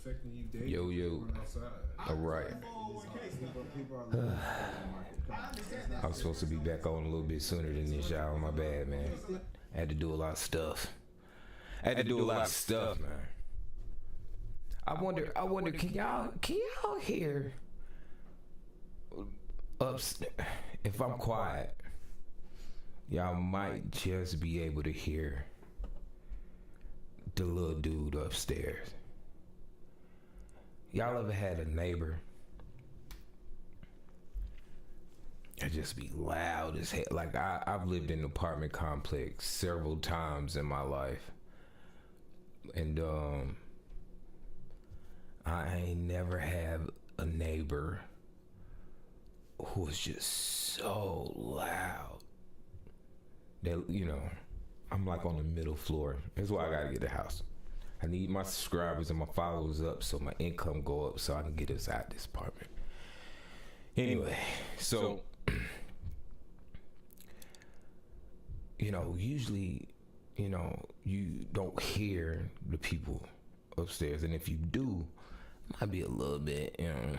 affecting you daily. Yo, yo. All right. I was supposed to be back on a little bit sooner than this, y'all. My bad, man. I had to do a lot of stuff. Man. I wonder. Can y'all hear? If I'm quiet, y'all might just be able to hear the little dude upstairs. Y'all ever had a neighbor that just be loud as hell? Like I've lived in an apartment complex several times in my life, and I ain't never had a neighbor who was just so loud that, you know, I'm like on the middle floor. That's why I gotta get the house. I need my subscribers and my followers up so my income go up so I can get us out this apartment. Anyway, so you know, usually, you know, you don't hear the people upstairs, and if you do, it might be a little bit, you know.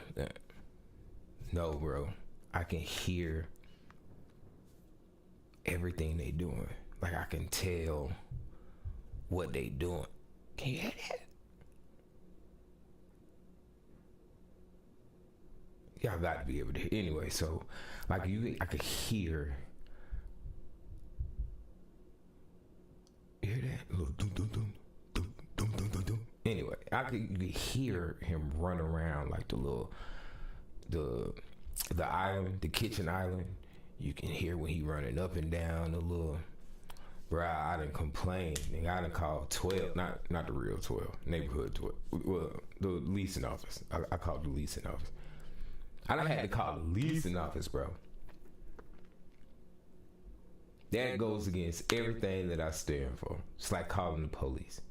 No, bro, I can hear everything they doing. Like I can tell what they doing. Can you hear that? Y'all got to be able to hear. Anyway, so like I could hear. You hear that? Little dum dum dum dum dum dum dum dum. Anyway, you could hear him run around like the island, the kitchen island. You can hear when he running up and down the little. Bro, I done complained. Nigga, I done called 12, not the real 12, neighborhood 12. Well, the leasing office. I called the leasing office. I done had to call the leasing office, bro. That goes against everything that I stand for. It's like calling the police.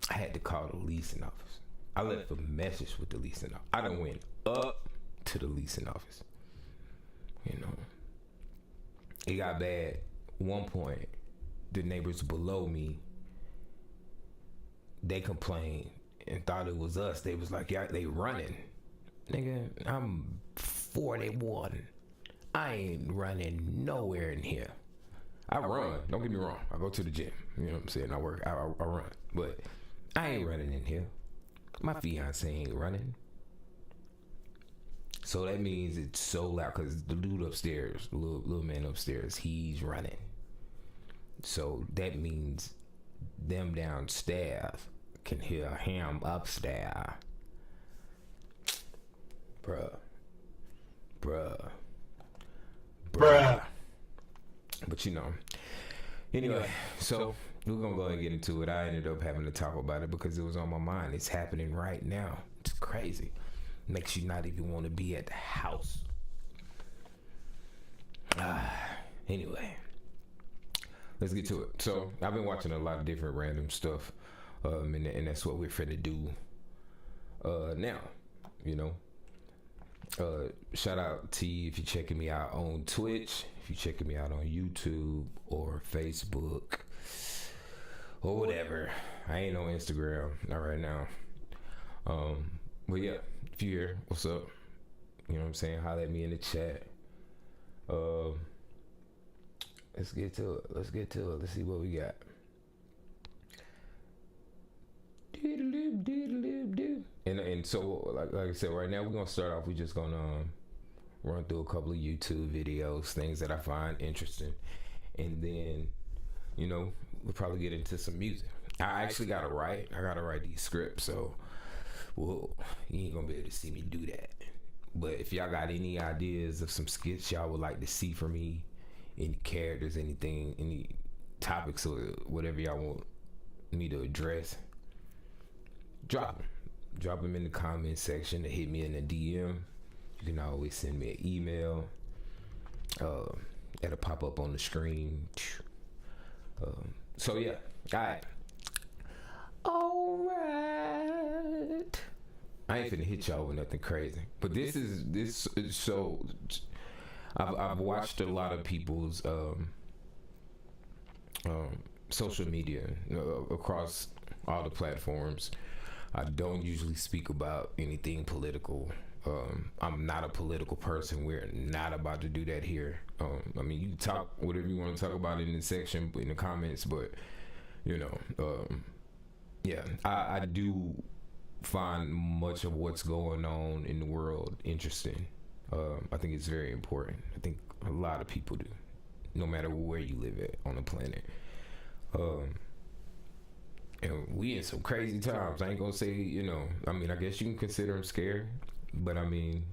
I had to call the leasing office. I left a message with the leasing office. I done went up to the leasing office. You know. It got bad. One point, the neighbors below me, they complained and thought it was us. They was like, yeah, they running. Nigga, I'm 41. I ain't running nowhere in here. I run. Don't get me wrong. I go to the gym. You know what I'm saying? I work. I run. But I ain't running in here. My fiance ain't running. So that means it's so loud because the dude upstairs, the little man upstairs, he's running. So that means them downstairs can hear him upstairs. Bruh. But you know, anyway, so we're gonna go ahead and get into it. I ended up having to talk about it because it was on my mind. It's happening right now. It's crazy. Makes you not even want to be at the house. Anyway, let's get to it. So I've been watching a lot of different random stuff, and that's what we're finna do now. You know, shout out T if you're checking me out on Twitch, if you're checking me out on YouTube or Facebook or whatever. I ain't on Instagram, not right now. But yeah, if you're here, what's up? You know what I'm saying? Holler at me in the chat. Let's get to it. Let's see what we got. And so, like I said, right now we're gonna start off. We're just gonna run through a couple of YouTube videos, things that I find interesting, and then, you know, we'll probably get into some music. I actually gotta write these scripts, so well, you ain't gonna be able to see me do that. But if y'all got any ideas of some skits y'all would like to see from me, any characters, anything, any topics or whatever y'all want me to address, drop them in the comment section, or hit me in the DM. You can always send me an email. That'll pop up on the screen. So yeah, alright. I ain't finna hit y'all with nothing crazy, but this is so. I've watched a lot of people's social media, across all the platforms. I don't usually speak about anything political. I'm not a political person. We're not about to do that here. I mean, you talk whatever you want to talk about in the section, in the comments, but you know, yeah, I do find much of what's going on in the world interesting. I think it's very important. I think a lot of people do, no matter where you live at on the planet. And we in some crazy times. I ain't gonna say, I mean, I guess you can consider them scary, but I mean,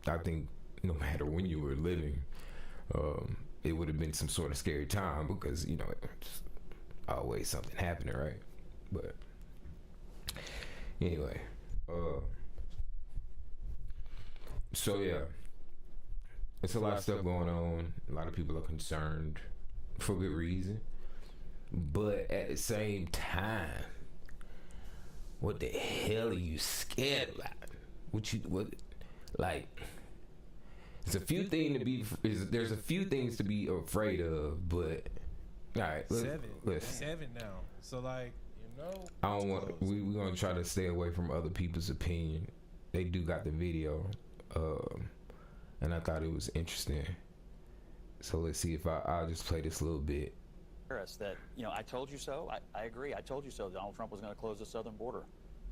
I think no matter when you were living, it would have been some sort of scary time because, it's always something happening, right? But anyway, so yeah, it's a lot of stuff going on. A lot of people are concerned for good reason. But at the same time, what the hell are you scared about? There's a few things to be afraid of, but all right, seven now. So I don't want. We're gonna try to stay away from other people's opinion. They do got the video, and I thought it was interesting. So let's see if I'll just play this a little bit. That, I told you so. I agree. I told you so. Donald Trump was going to close the southern border.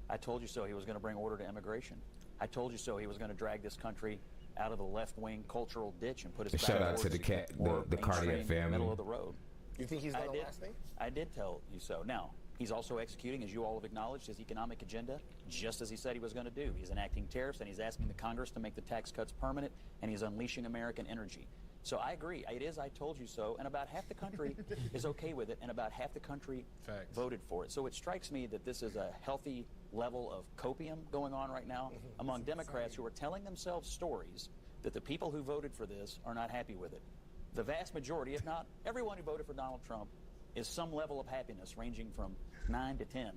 I told you so. He was going to bring order to immigration. I told you so. He was going to drag this country out of the left-wing cultural ditch and put us back shout out to the Cardiac family. Middle of the road. You think he's done the last thing? I did tell you so. Now, he's also executing, as you all have acknowledged, his economic agenda, just as he said he was going to do. He's enacting tariffs, and he's asking the Congress to make the tax cuts permanent, and he's unleashing American energy. So I agree. It is I told you so, and about half the country is okay with it, and about half the country voted for it. So it strikes me that this is a healthy level of copium going on right now among Democrats who are telling themselves stories that the people who voted for this are not happy with it. The vast majority, if not everyone who voted for Donald Trump, is some level of happiness ranging from 9 to 10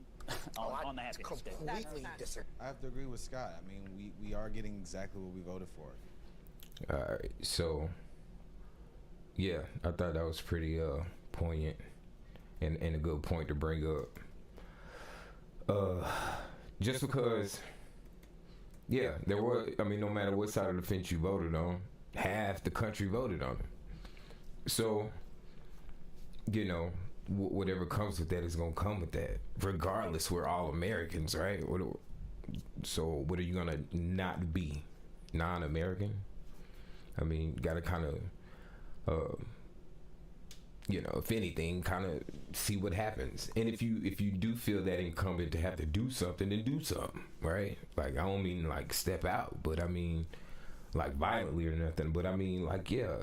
on the happiness scale. Completely disagree. I have to agree with Scott. I mean, we are getting exactly what we voted for. All right, so yeah, I thought that was pretty poignant and a good point to bring up. Just because, yeah, there were. I mean, no matter what side of the fence you voted on, half the country voted on it. So, whatever comes with that is gonna come with that. Regardless, we're all Americans, right? So, what are you gonna not be? Non-American? I mean, gotta kind of. If anything, kind of see what happens. And if you do feel that incumbent to have to do something, then do something, right? Like, I don't mean like step out, but I mean like violently or nothing. But I mean like, yeah,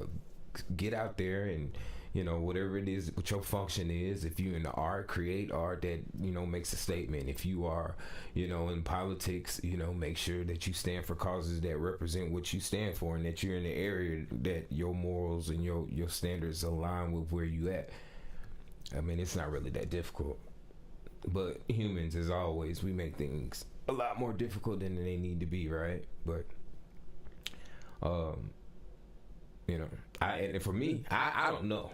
get out there and whatever it is, what your function is. If you're in the art, create art that makes a statement. If you are in politics, make sure that you stand for causes that represent what you stand for, and that you're in the area that your morals and your standards align with where you at. I mean, it's not really that difficult, but humans, as always, we make things a lot more difficult than they need to be, right? But and for me, I don't know.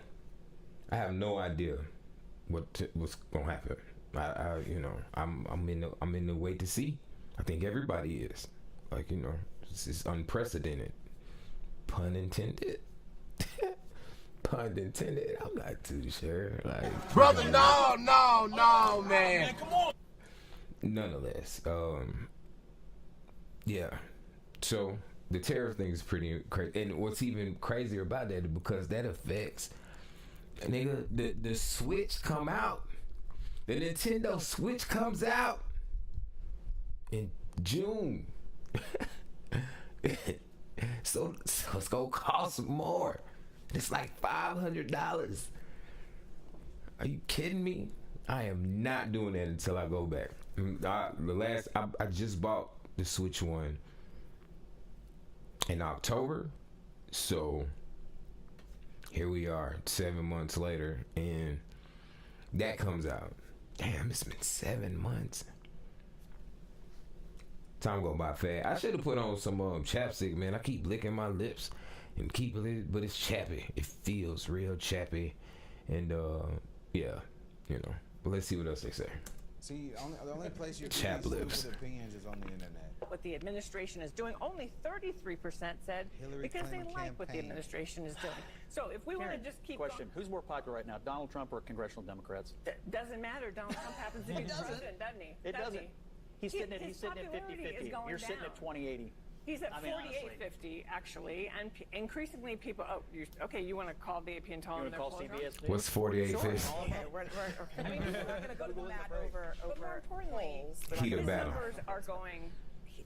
I have no idea what's gonna happen. I'm in the wait to see. I think everybody is. This is unprecedented. Pun intended. Pun intended. I'm not too sure. Brother, no, man. Come on. Nonetheless, yeah. So the tariff thing is pretty crazy, and what's even crazier about that is because that affects, nigga, the Switch come out, the Nintendo Switch comes out in June, so it's gonna cost more. It's like $500. Are you kidding me? I am not doing that until I go back. I just bought the Switch one in October, so here we are 7 months later, and that comes out. Damn, it's been 7 months. Time go by fast. I should have put on some chapstick, man. I keep licking my lips and keep it, but it's chappy. It feels real chappy, and yeah. you know. But let's see what else they say. See, the only place you Chap can lips. stupid opinions is on the internet. What the administration is doing, only 33% said Hillary because they Clinton like what the campaign. administration is doing. So if we want to Karen, just keep question: going, who's more popular right now, Donald Trump or congressional Democrats? doesn't matter. Donald Trump happens to be the president, doesn't he? It doesn't. He's sitting at His 50-50. popularity is going You're sitting down. at 20-80. He's at I mean, honestly. 48-50 actually, and increasingly people. Oh, okay. You want to call the AP and tell You them want to they're call pulling them? CBS News? What's 48 Sure. fifty? Okay, I mean, we're not going to go to the mat over But more importantly, polls. Heat of his battle. numbers are going.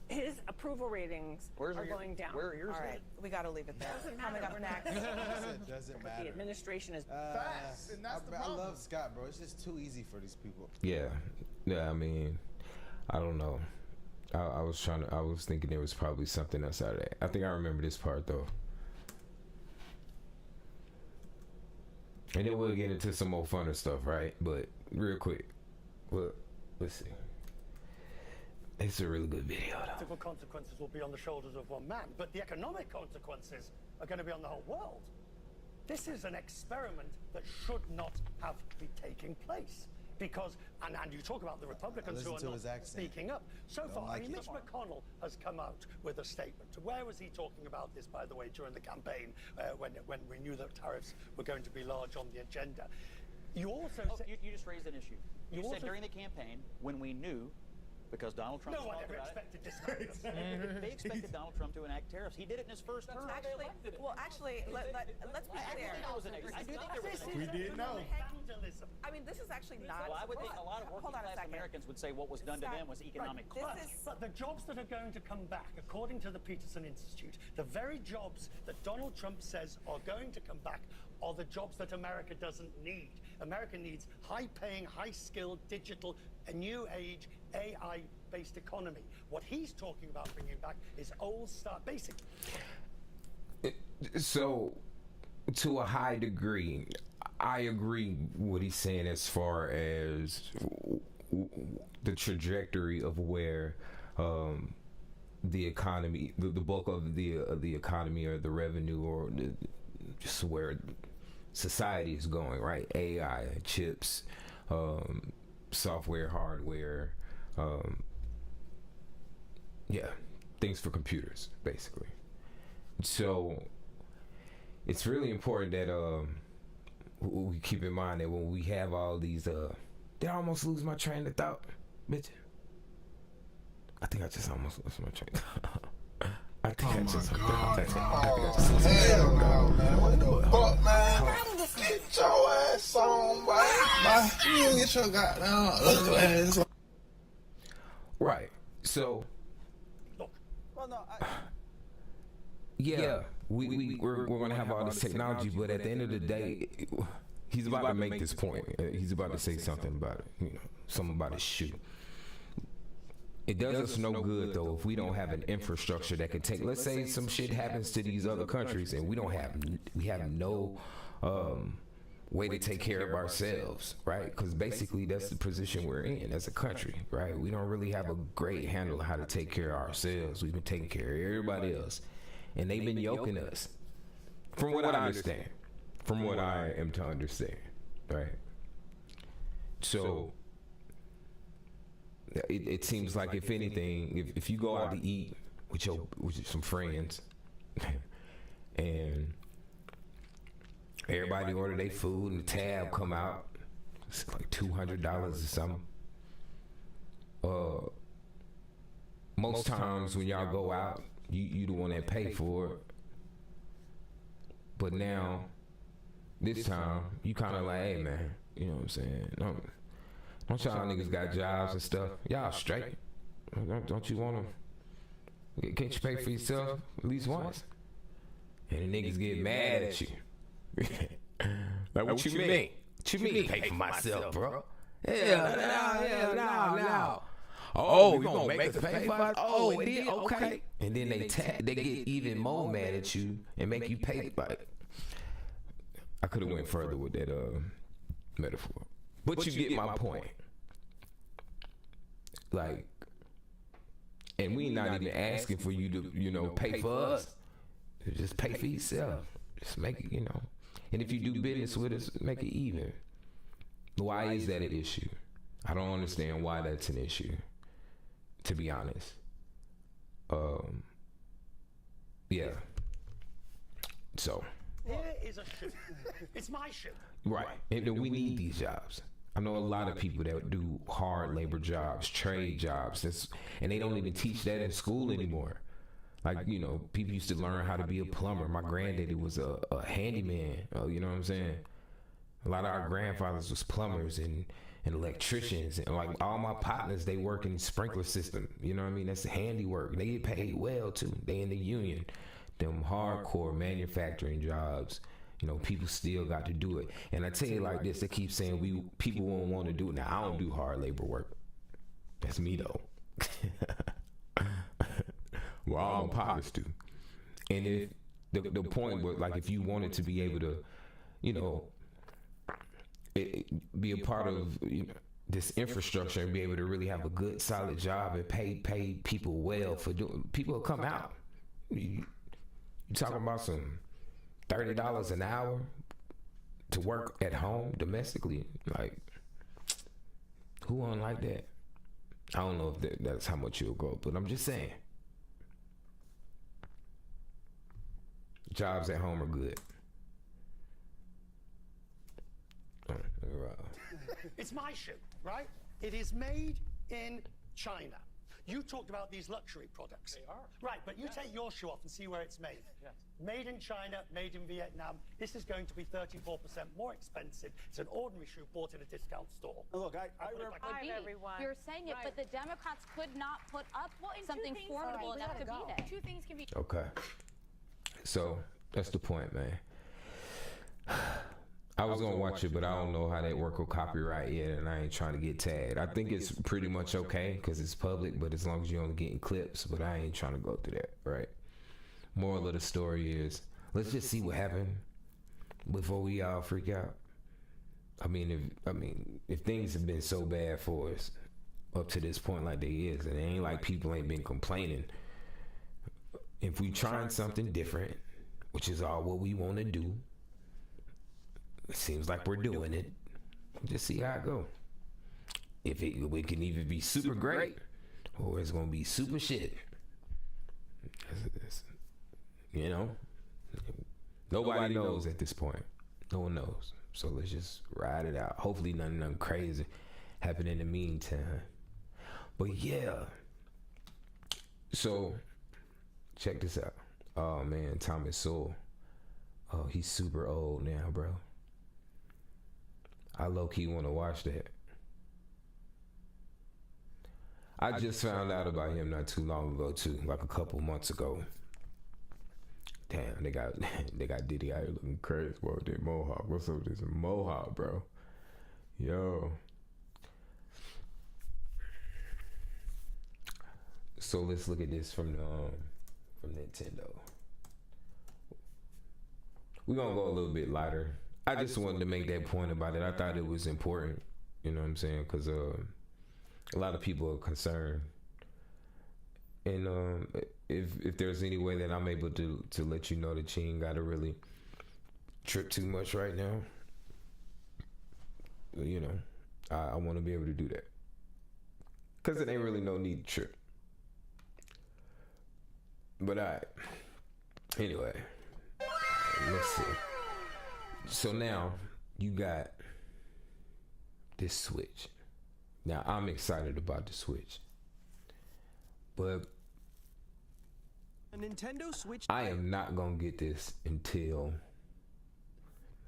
His approval ratings Where's are your- going down. Where are yours All right, headed? we got to leave it there. Doesn't Coming matter. up next. It doesn't The matter. administration is. Facts, and that's the I problem. love Scott, bro. It's just too easy for these people. Yeah. I mean, I don't know. I was thinking there was probably something else out of that. I think I remember this part though. And then we'll get into some more funner stuff, right? But real quick, well, let's see. It's a really good video though. Political consequences will be on the shoulders of one man, but the economic consequences are going to be on the whole world. This is an experiment that should not have been taking place. Because, and you talk about the Republicans who Listen are to not his accent. speaking up. So Don't far, like I mean, it. Mitch McConnell has come out with a statement. Where was he talking about this, by the way, during the campaign when we knew that tariffs were going to be large on the agenda? You also Oh, said... you just raised an issue. You You said also- during the campaign when we knew, because Donald Trump No one talked ever about expected this. they expected Donald Trump to enact tariffs. He did it in his first term. Actually, let's be I do fair. think there was an I do think there was This an is did know. vandalism. I mean, this is actually not. Well, I would think a lot of Hold working on a class second. Americans would say what was done to Scott, them was economic This crime. is- But the jobs that are going to come back, according to the Peterson Institute, the very jobs that Donald Trump says are going to come back are the jobs that America doesn't need. America needs high-paying, high-skilled, digital, a new age, AI-based economy. What he's talking about bringing back is old-style, basic. So, to a high degree, I agree what he's saying as far as the trajectory of where the economy, the bulk of the economy or the revenue or just where society is going, right? AI, chips, software, hardware, yeah, things for computers, basically. So it's really important that we keep in mind that when we have all these did I almost lose my train of thought, bitch? I think I just almost lost my train of thought. I think I just Hell no, man. What the fuck, man? Get your ass on, boy. You get your goddamn ugly ass on. Right. So Look, Well, no, yeah, we're gonna have all this technology, but at the end of the day, he's about to make this point. He's about to say something about it. You know, something about his shoe. It does us no good though if we don't have an infrastructure that can take. Let's say some shit happens to these other countries and we have no way to take care of ourselves, right? Because basically that's the position we're in as a country, right? We don't really have a great handle on how to take care of ourselves. We've been taking care of everybody else, and they've been yoking us. From what I understand, from what I am to understand, right? So. It seems like if anything, if you go out to eat with some friends, and everybody order their food and the tab come out, it's like $200 or something. Most times when y'all go out, you the one that pay for it. But now, this time, you kind of like, hey man, you know what I'm saying? Don't y'all niggas got jobs and stuff? Y'all straight? Don't you want to? Can't you pay for yourself at least once? And the niggas get mad at you. Like, what you mean? What you mean pay for myself, bro? Hell no. Oh, you gonna make us pay for it? Oh, it did? Okay. And then they get even more mad at you and make you pay. Like, I could have went further with that metaphor. But you get my point. Like, and we not even asking for you to, pay for us. Just pay for yourself. Just make it, And if you do business with us, make it even. Why is that an issue? I don't understand why that's an issue, to be honest. Yeah. So. Here is a shoe. It's my shoe. Right. And we need these jobs. I know a lot of people that do hard labor jobs, trade jobs, and they don't even teach that in school anymore. Like, you know, people used to learn how to be a plumber. My granddaddy was a handyman. You know what I'm saying? A lot of our grandfathers was plumbers and electricians. And like all my partners, they work in sprinkler system. You know what I mean? That's handiwork. They get paid well too. They in the union. Them hardcore manufacturing jobs. You know, people still got to do it. And I tell you like this, they keep saying people won't want to do it. Now, I don't do hard labor work. That's me though. Well, all my partners do. And if the point was like, if you wanted to be able to, you know, be a part of, you know, this infrastructure and be able to really have a good, solid job and pay people well for doing, people will come out. You talking about some $30 an hour to work at home domestically? Like, who won't like that? I don't know if that's how much you'll go, but I'm just saying. Jobs at home are good. It's my shoe, right? It is made in China. You talked about these luxury products. They are. Right, but you take your shoe off and see where it's made. Yes. Made in China, made in Vietnam. This is going to be 34% more expensive. It's an ordinary shoe bought in a discount store. Look, Hi, Be. everyone. You're saying it, but the Democrats could not put up something formidable enough to beat it. Two things can be. Okay. So that's the point, man. I was gonna watch it, but I don't know how they work with copyright yet, and I ain't trying to get tagged. I think it's pretty much okay because it's public, but as long as you're only getting clips, but I ain't trying to go through that, right? Moral of the story is, let's just see what happened before we all freak out. I mean, if things have been so bad for us up to this point like they is, and it ain't like people ain't been complaining. If we trying something different, which is all what we want to do, it seems like we're doing it. Just see how it go. If it can either be super great or it's gonna be super shit. You know, nobody knows at this point. No one knows. So let's just ride it out. Hopefully nothing crazy happen in the meantime. But yeah. So check this out. Oh man, Thomas Sowell. Oh, he's super old now, bro. I low-key want to watch that. I just found out about him not too long ago too, like a couple months ago. Damn, they got Diddy out here looking crazy, bro. That mohawk. What's up with this mohawk, bro? Yo. So let's look at this from Nintendo. We're gonna go a little bit lighter. I just wanted to make that point about it. I thought it was important, you know what I'm saying? Because a lot of people are concerned. And if there's any way that I'm able to let you know that you ain't got to really trip too much right now, you know, I want to be able to do that. Because it ain't really no need to trip. But anyway, let's see. So now you got this Switch. Now I'm excited about the Switch, but A Nintendo Switch. I am not gonna get this until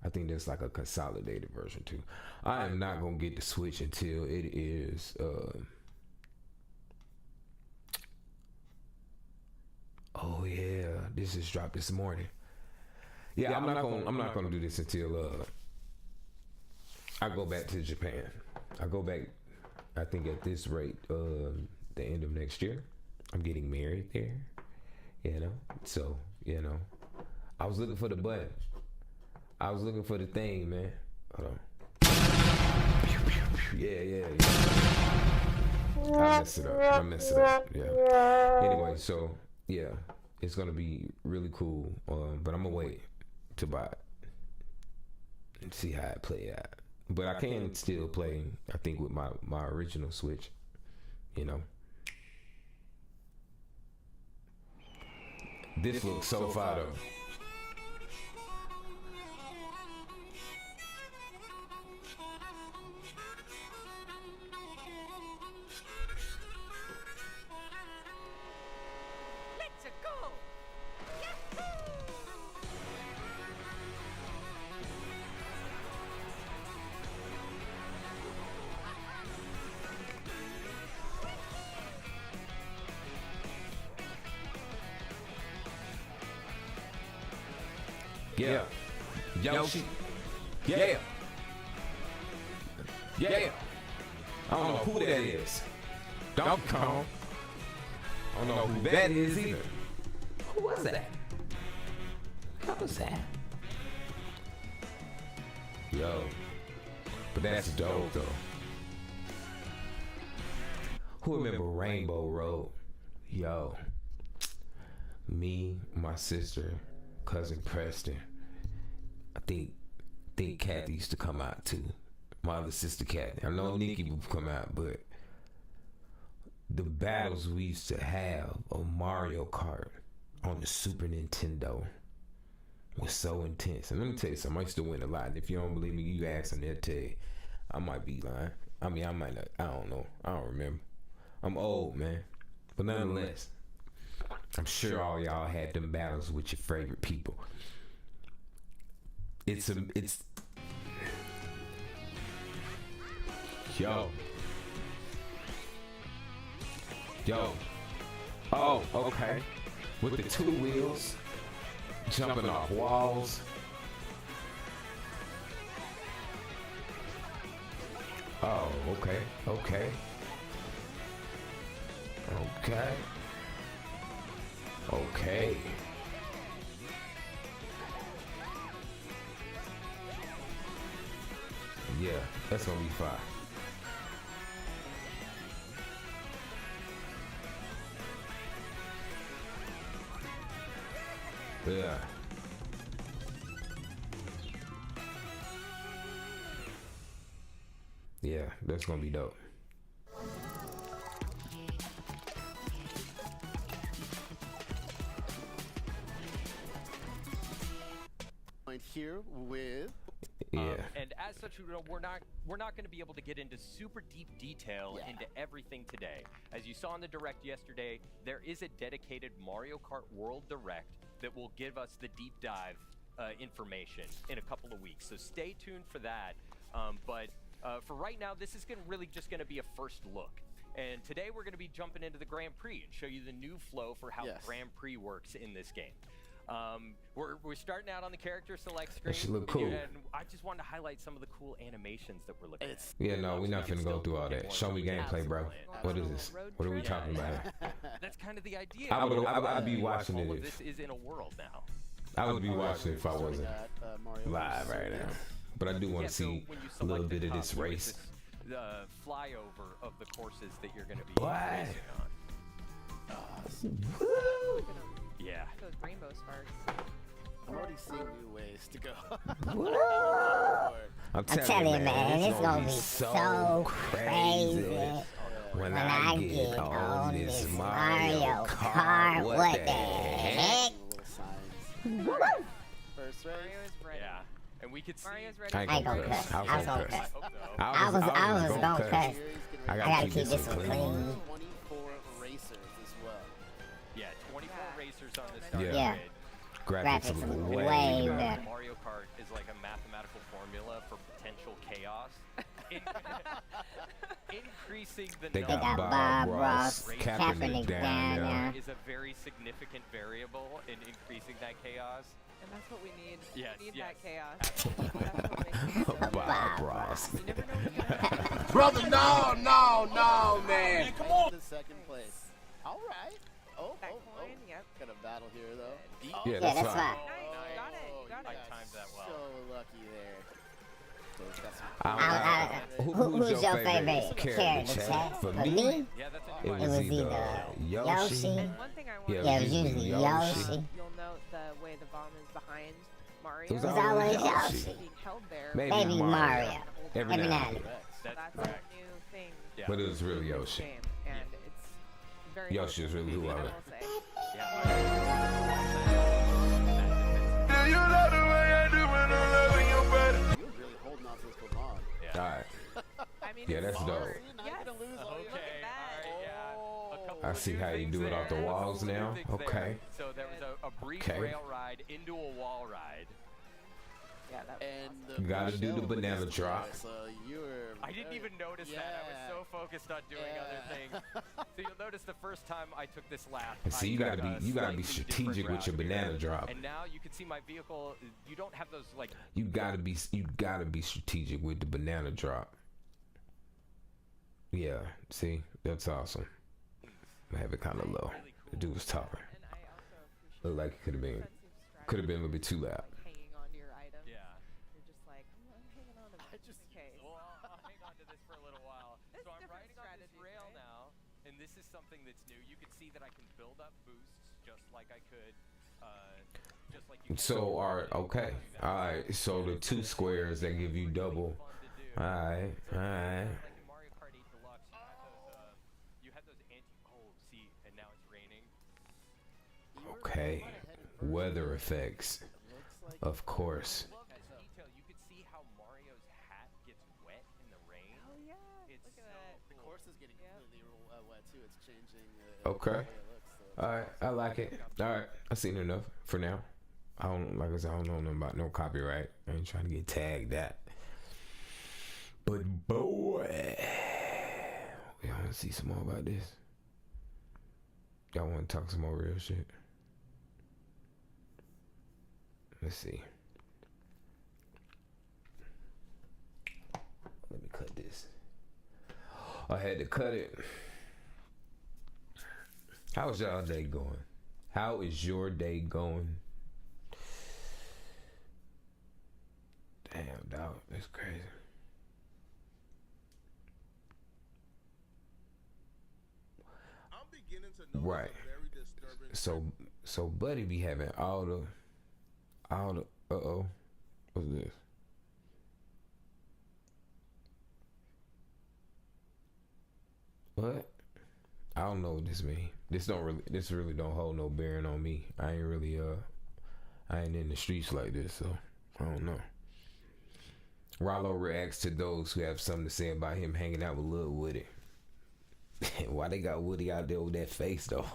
I think there's like a consolidated version too. I am not gonna get the Switch until it is oh yeah, this just dropped this morning. Yeah, I'm not gonna do this until I go back to Japan. I go back, I think at this rate, the end of next year. I'm getting married there, you know. So, you know, I was looking for the button. I was looking for the thing, man. Hold on. Yeah. I messed it up. Yeah. Anyway, so yeah, it's gonna be really cool. But I'm gonna wait to buy it and see how it play out. But I can still play, I think, with my original Switch, you know. This looks so fire though. Let's go. Yeah. Yoshi. Yeah. Yeah. I don't know who that is. Donkey Kong. I don't know who that is either. Who was that? What was that? Yo. But that's dope though. Who remember Rainbow Road? Yo. Me, my sister, cousin Preston. I think Kathy used to come out too. My other sister Kathy. I know Nikki would come out, but the battles we used to have of Mario Kart on the Super Nintendo was so intense. And let me tell you something, I used to win a lot. And if you don't believe me, you ask them, they'll tell you. I might be lying. I mean, I might not. I don't know. I don't remember. I'm old, man. But nonetheless, I'm sure all y'all had them battles with your favorite people. It's yo. Oh, okay. With the 2 wheels, jumping off walls. Oh, okay. Yeah, that's gonna be fine. Yeah. Yeah, that's gonna be dope. Here with and as such, we're not going to be able to get into super deep detail into everything today. As you saw in the Direct yesterday, there is a dedicated Mario Kart World Direct that will give us the deep dive information in a couple of weeks. So stay tuned for that. But for right now, this is really just going to be a first look. And today we're going to be jumping into the Grand Prix and show you the new flow for how Grand Prix works in this game. We're starting out on the character select screen. That should look cool. And I just wanted to highlight some of the cool animations that we're looking at. Yeah, no, we're not finna go through all that. Show me gameplay, bro. What is this? What are we talking about? That's kind of the idea. I'd be watching all it. of this is in a world now. I would be watching it if I wasn't live right now. But I do want to see a little bit of this race. The flyover of the courses that you're going to be racing on. Yeah. Those rainbow sparks. I'm already seeing new ways to go. I'm telling you, man, it's gonna be so crazy when I get on this Mario Kart. What the heck? First race. Yeah. And we could see. I ain't gonna cuss. I was gonna cuss. I was gonna cuss. I gotta keep this one clean. 24 racers as well. Yeah, 24 racers on this start grid. Graphics are way better. Mario Kart is like a mathematical formula for potential chaos. Increasing the number of Bob Ross Kaepernick down there is a very significant variable in increasing that chaos. And that's what we need. Yes, we need yes. that chaos. Bob Ross. Brother, no, man. Come on. The second place. All right. Oh. Yep. Got a battle here, though. Yeah, that's fine. Nice. Got it. I timed that well. So lucky there. Who's your favorite character, Chad? For me, it was either Yoshi. And one thing I want Yeah, it was usually Yoshi. You'll note the way the bomb is behind Mario. It was always Yoshi. Being held there. Maybe Mario. Every now and then. That's That's correct. a new thing. Yeah. But it was really in this Yoshi. game, and it's very Yoshi is really who I I am. will say. Do you love the way I do when I'm loving your body? You're really holding on to this for long. All right. I mean, Yeah, it's that's dope. hard. Now Yes. you're gonna lose all your Okay, that. all right, yeah. A couple I of see new how you things do it off the there. walls A couple of now. new things there. Okay. So there was a brief Okay. rail ride into a wall ride. Yeah, that was And awesome. You gotta do the Michelle banana was drop. there, So you were I didn't even notice that. I was so focused on doing other things. So you'll notice the first time I took this lap. And see, I you gotta took be a slightly different strategic with your route. banana drop. And now you can see my vehicle. You don't have those like. You gotta be strategic with the banana drop. Yeah, see, that's awesome. I have it kind of low. The dude was talking. And I also appreciate Looked like it could have been a little bit too loud. like hanging on to your items. Yeah. You're just like, I'm hanging on to this just in case. Well, I'll hang on to this for a little while. There's So I'm different riding on this strategies, rail right? now, and this is something that's new. You can see that I can build up boosts just like I could. Just like you So, okay. Alright, so the two squares that give you double. Alright, alright. Like in Mario Kart 8 Deluxe, you had those see, and now it's raining. Okay. Weather effects. Of course. Love this detail. You could see how Mario's hat gets wet in the rain. Oh yeah. It's Look at so that. The cool. course is getting completely wet too. It's changing. Okay. The way it looks, so Alright, I like it. Alright, I seen enough for now. I don't, like I said, I don't know nothing about no copyright. I ain't trying to get tagged that. But boy, y'all want to see some more about this? Y'all want to talk some more real shit? Let's see. Let me cut this. I had to cut it. How's y'all day going? How is your day going? Damn, dog, that's crazy. I'm beginning to notice Right. a very disturbing So Buddy be having all the what's this? What? I don't know what this mean. This really don't hold no bearing on me. I ain't in the streets like this, so I don't know. Rollo reacts to those who have something to say about him hanging out with Lil Woody. Why they got Woody out there with that face though?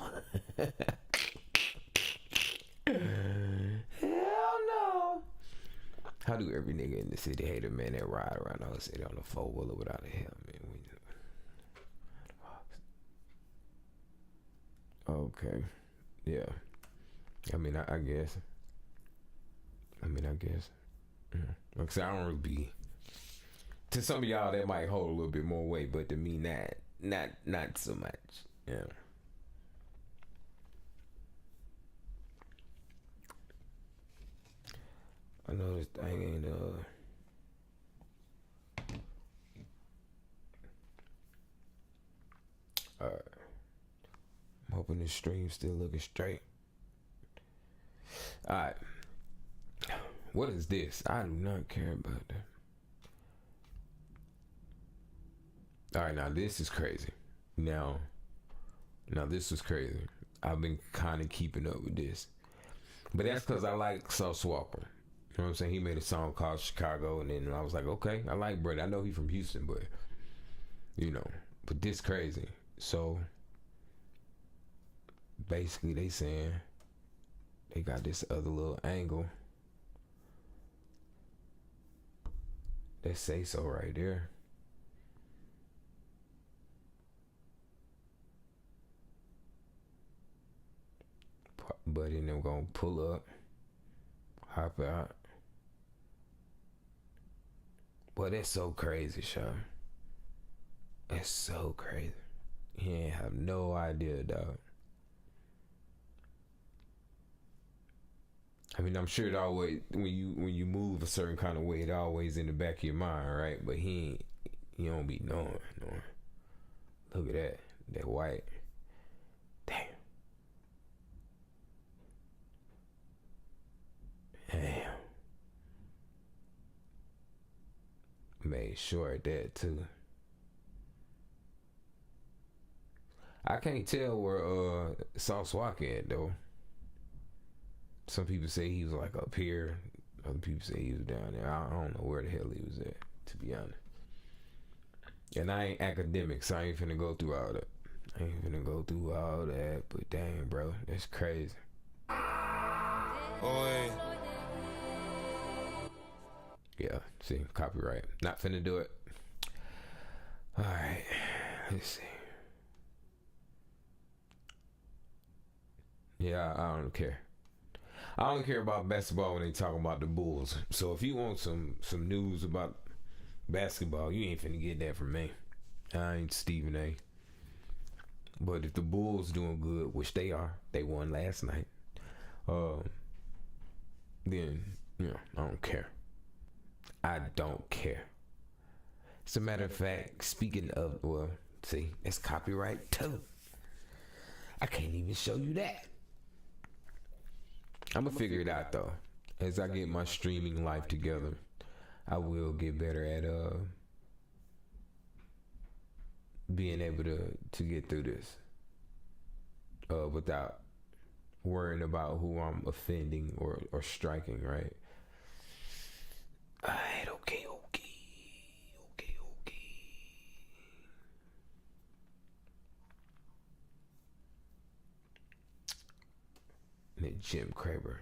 Hell no. How do every nigga in the city hate a man that ride around the whole city on a 4-wheeler without a helmet? Okay. Yeah. I mean, I guess. Yeah. Like I said, I don't really be. To some of y'all, that might hold a little bit more weight, but to me, not so much. Yeah. I know this thing ain't Alright. I'm hoping this stream's still looking straight. Alright. What is this? I do not care about that. Alright, now this is crazy. Now this was crazy. I've been kind of keeping up with this. But that's because I like Sauce Walker. You know what I'm saying? He made a song called Chicago, and then I was like, okay, I like Brett. I know he from Houston, but, you know, but this crazy. So, basically they saying they got this other little angle that say so right there. Buddy and them gonna pull up, hop out. Boy, that's so crazy, Sean. That's so crazy. You ain't have no idea, dog. I mean, I'm sure it always, when you move a certain kind of way, it always in the back of your mind, right? But he don't be knowing. Look at that white. Damn. made sure of that too. I can't tell where Sauce Walka at though. Some people say he was like up here. Other people say he was down there. I don't know where the hell he was at, to be honest. And I ain't academic, so I ain't finna go through all that. But dang, bro, that's crazy. Boy. Yeah, see, copyright. Not finna do it. Alright, let's see. Yeah, I don't care. I don't care about basketball when they talking about the Bulls. So if you want some news about basketball, you ain't finna get that from me. I ain't Stephen A. But if the Bulls doing good, which they are, they won last night, then, I don't care. I don't care. As a matter of fact, speaking of, well, see, it's copyright too. I can't even show you that. I'm gonna figure it out though. As I get my streaming life together, I will get better at being able to get through this without worrying about who I'm offending or striking, right? Alright, okay. And Jim Craver.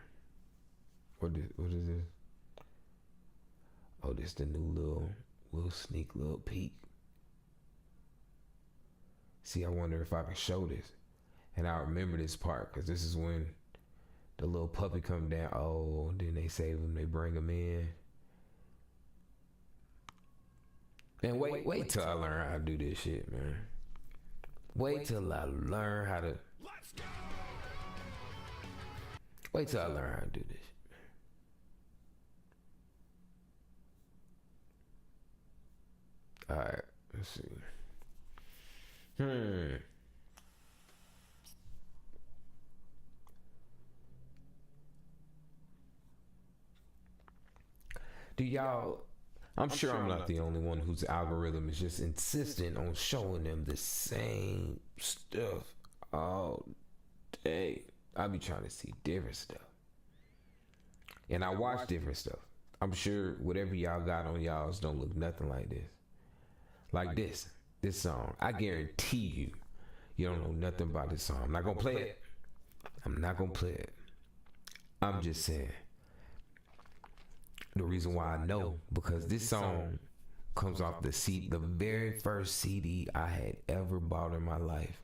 What is this? Oh, this the new little sneak little peek. See, I wonder if I can show this. And I remember this part, because this is when the little puppy come down. Oh, then they save him, they bring him in. Man, wait till I learn how to do this shit, man. Wait till I learn how to do this. Alright, let's see. Do y'all, I'm sure I'm not the only one whose algorithm is just insistent on showing them the same stuff all day. I be trying to see different stuff. And I watch different stuff. I'm sure whatever y'all got on y'all's don't look nothing like this. Like this song. I guarantee you don't know nothing about this song. I'm not gonna play it. I'm just saying. The reason why I know, because this song comes off the very first CD I had ever bought in my life.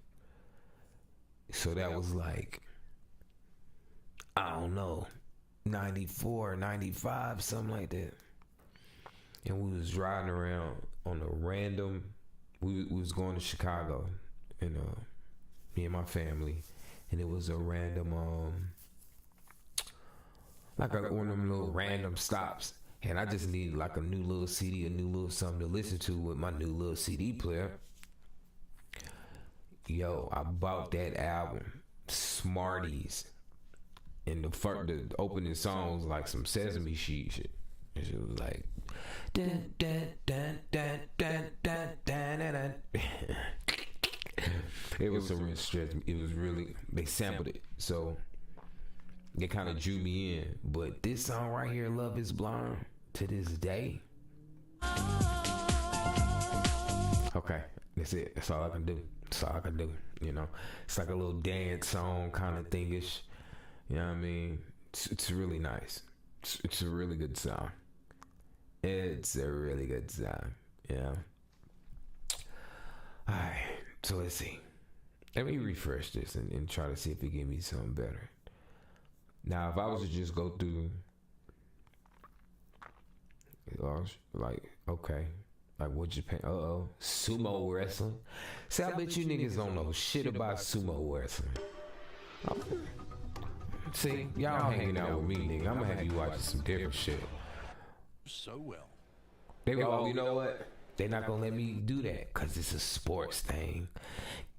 So that was like, I don't know, 94, 95, something like that. And we was riding around on a random, we was going to Chicago, and me and my family, and it was a random, like one of them little random stops. And I just needed like a new little CD, a new little something to listen to with my new little CD player. Yo, I bought that album, Smarties. And the opening song was like some Sesame Street shit. And it was like, dun, dun, dun, dun, dun, dun, dun, dun, dun. It was some real stretch. It was really, they sampled it. So it kind of drew me in. But this song right here, Love Is Blind, to this day. Okay, that's it. That's all I can do. You know, it's like a little dance song kind of thingish. You know what I mean? It's really nice. It's a really good song. Yeah. Alright, so let's see. Let me refresh this and try to see if it give me something better. Now, if I was to just go through, like, okay, like what Japan, sumo wrestling. See, I bet you niggas don't know shit about sumo wrestling. Okay. See, y'all hanging out with me, nigga. I'm gonna have you watching some different shit. So well. They go, you know what? They're not gonna let me do that because it's a sports thing.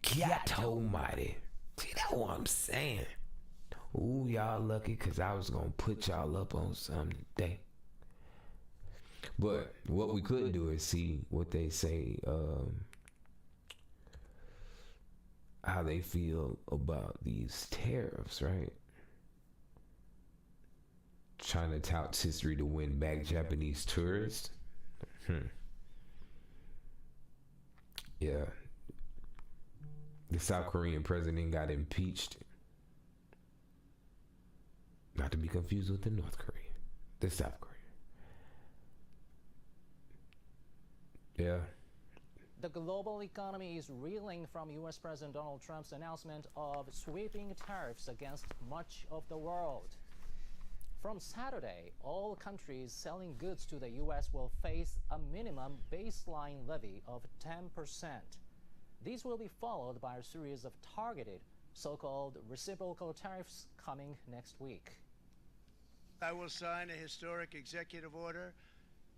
God almighty. See, that's what I'm saying. Ooh, y'all lucky because I was gonna put y'all up on something today. But what we could do is see what they say, how they feel about these tariffs, right? China touts history to win back Japanese tourists. Yeah. The South Korean president got impeached. Not to be confused with the North Korean. The South Korean. Yeah. The global economy is reeling from U.S. President Donald Trump's announcement of sweeping tariffs against much of the world. From Saturday, all countries selling goods to the U.S. will face a minimum baseline levy of 10%. These will be followed by a series of targeted, so-called reciprocal tariffs coming next week. I will sign a historic executive order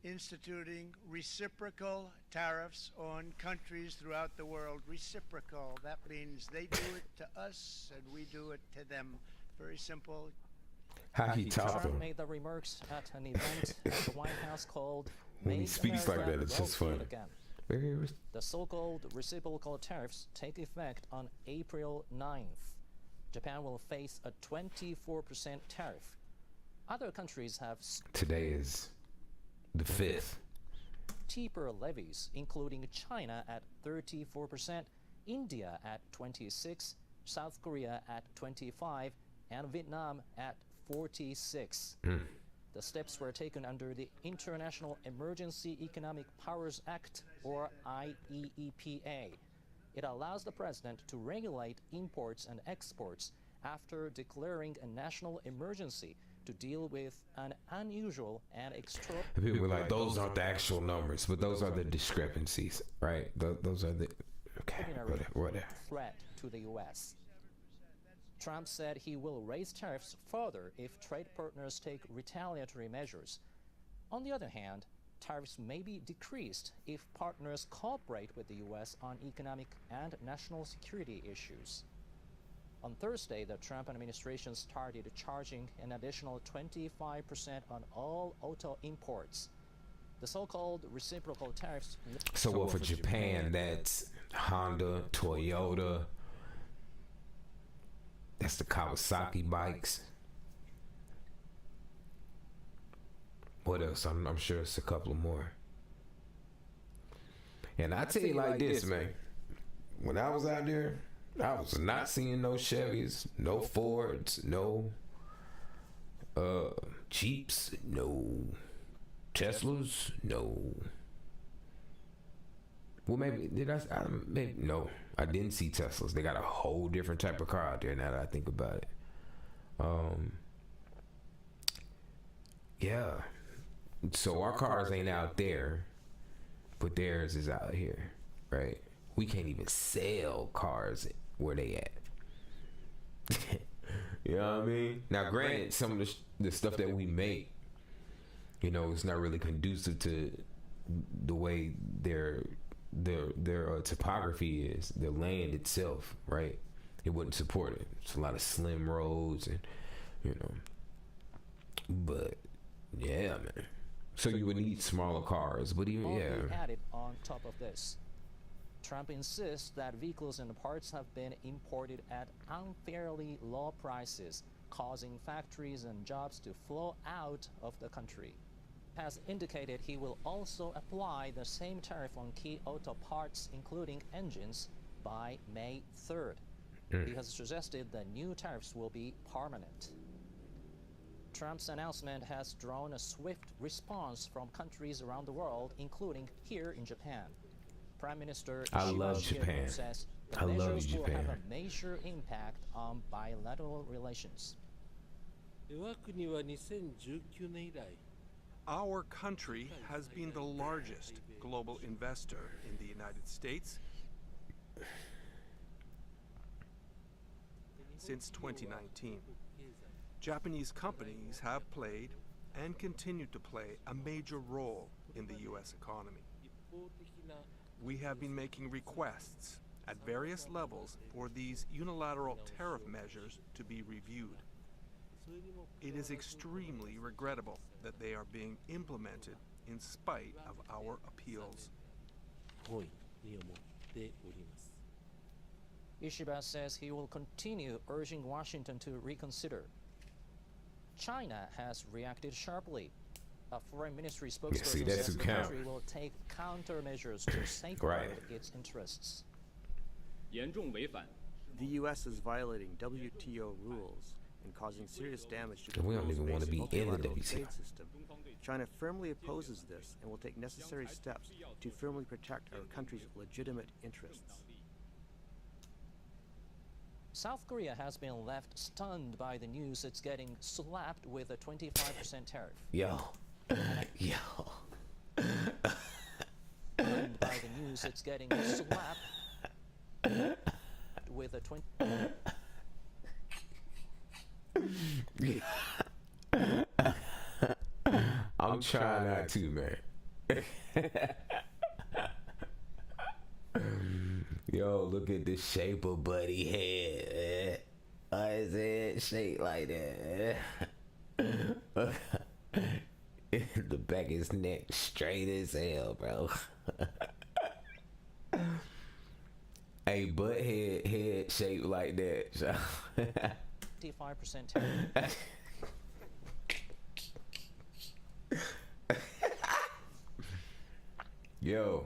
instituting reciprocal tariffs on countries throughout the world. Reciprocal, that means they do it to us and we do it to them. Very simple. How he talking? Trump made the remarks at an event at the White House called When he Make speaks like America that, it's just Vote funny. Again. The so-called reciprocal tariffs take effect on April 9th. Japan will face a 24% tariff. Other countries have Today is the 5th. steeper levies, including China at 34%, India at 26%, South Korea at 25%, and Vietnam at 46%. The steps were taken under the International Emergency Economic Powers Act, or IEEPA. It allows the president to regulate imports and exports after declaring a national emergency to deal with an unusual and extraordinary... People were like, those aren't the actual numbers, but those are the discrepancies, right? Those are the... Okay, whatever. threat to the U.S. Trump said he will raise tariffs further if trade partners take retaliatory measures. On the other hand, tariffs may be decreased if partners cooperate with the U.S. on economic and national security issues. On Thursday, the Trump administration started charging an additional 25% on all auto imports. The so-called reciprocal tariffs... So what for Japan, that's Honda, Toyota, that's the Kawasaki bikes. What else? I'm sure it's a couple more. And I tell you like this, man. When I was out there, I was not seeing no Chevys, no Fords, no Jeeps, no Teslas, no. Well, maybe did I? Maybe no. I didn't see Teslas. They got a whole different type of car out there now that I think about it. Yeah. So our cars ain't out there, but theirs is out here, right? We can't even sell cars where they at. You know what I mean? Now, granted, some of the stuff that we make, you know, it's not really conducive to the way their topography is, the land itself, right? It wouldn't support it. It's a lot of slim roads and, you know. But yeah, man. So you would need smaller cars, but even added on top of this. Trump insists that vehicles and parts have been imported at unfairly low prices, causing factories and jobs to flow out of the country. Has indicated he will also apply the same tariff on key auto parts, including engines, by May 3rd. He has suggested the new tariffs will be permanent. Trump's announcement has drawn a swift response from countries around the world, including here in Japan. Prime Minister Japan says the measures will have a major impact on bilateral relations. Our country has been the largest global investor in the United States since 2019. Japanese companies have played and continue to play a major role in the U.S. economy. We have been making requests at various levels for these unilateral tariff measures to be reviewed. It is extremely regrettable that they are being implemented in spite of our appeals. Ishiba says he will continue urging Washington to reconsider. China has reacted sharply. A foreign ministry spokesperson that's says who the count. country will take countermeasures to safeguard its interests. The U.S. is violating WTO rules and causing serious damage to the We don't world's even want to basic be in the multilateral WTO. trade system. China firmly opposes this and will take necessary steps to firmly protect our country's legitimate interests. South Korea has been left stunned by the news it's getting slapped with a 25% tariff. Yo. Yo. Stunned by the news it's getting slapped with a 20. I'm trying not to, man. Yo, look at the shape of Buddy head. Why is it shaped like that? The back of his neck straight as hell, bro. Hey, butt head shaped like that. 25% tariff. Yo,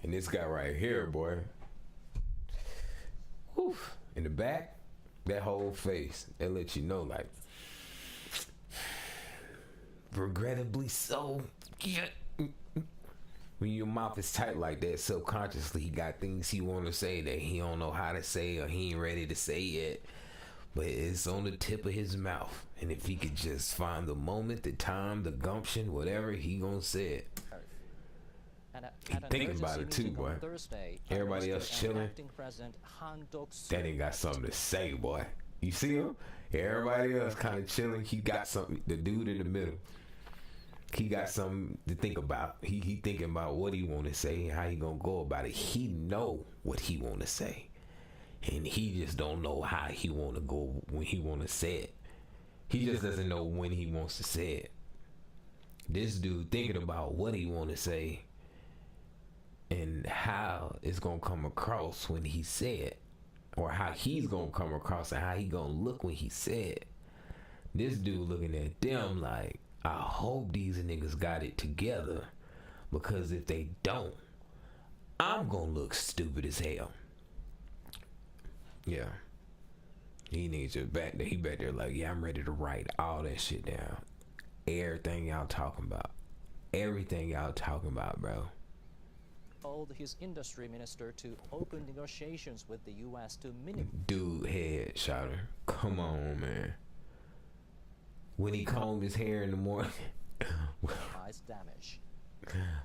and this guy right here, boy. Whew. In the back, that whole face, that lets you know, like, regrettably so. Yeah. When your mouth is tight like that, subconsciously he got things he want to say that he don't know how to say or he ain't ready to say yet. But it's on the tip of his mouth. And if he could just find the moment, the time, the gumption, whatever, he gonna say it. He thinking about it too, boy. Everybody else chilling. That ain't got something to say, boy. You see him? Everybody else kind of chilling. He got something. The dude in the middle, he got something to think about. He thinking about what he want to say, how he gonna go about it. He know what he want to say, and he just don't know how he want to go when he want to say it. He just doesn't know when he wants to say it. This dude thinking about what he want to say and how it's gonna come across when he say it, or how he's gonna come across and how he gonna look when he say it. This dude looking at them like, I hope these niggas got it together, because if they don't, I'm gonna look stupid as hell. Yeah. He needs to back there. He back there like, yeah, I'm ready to write all that shit down. Everything y'all talking about. Everything y'all talking about, bro. Told his industry minister to open negotiations with the U.S. to minimize. Dude head shotter. Come on, man. When he combed his hair in the morning. Damage.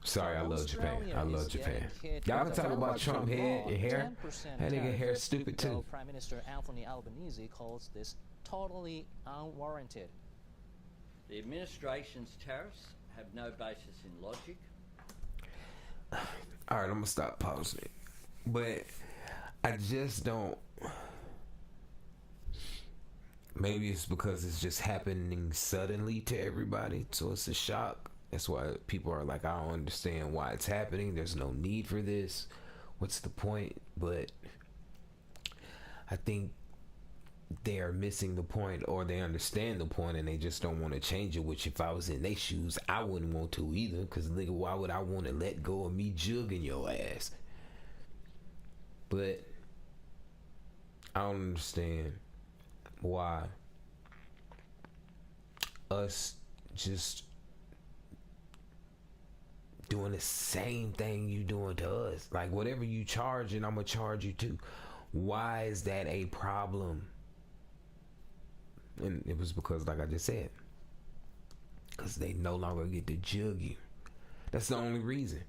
Sorry, I love Japan. I love Japan. Y'all can talk about Trump head and hair. That nigga hair stupid too. Prime Minister Anthony Albanese calls this totally unwarranted. The administration's tariffs have no basis in logic. All right, I'm gonna stop pausing it, but I just don't. Maybe it's because it's just happening suddenly to everybody, so it's a shock. That's why people are like, I don't understand why it's happening. There's no need for this. What's the point? But I think they are missing the point, or they understand the point and they just don't want to change it, which if I was in their shoes, I wouldn't want to either, because nigga, why would I want to let go of me jugging your ass? But I don't understand why us just doing the same thing you doing to us. Like, whatever you charge, and I'm gonna charge you too. Why is that a problem? And it was because, like I just said, because they no longer get to jug you. That's the only reason.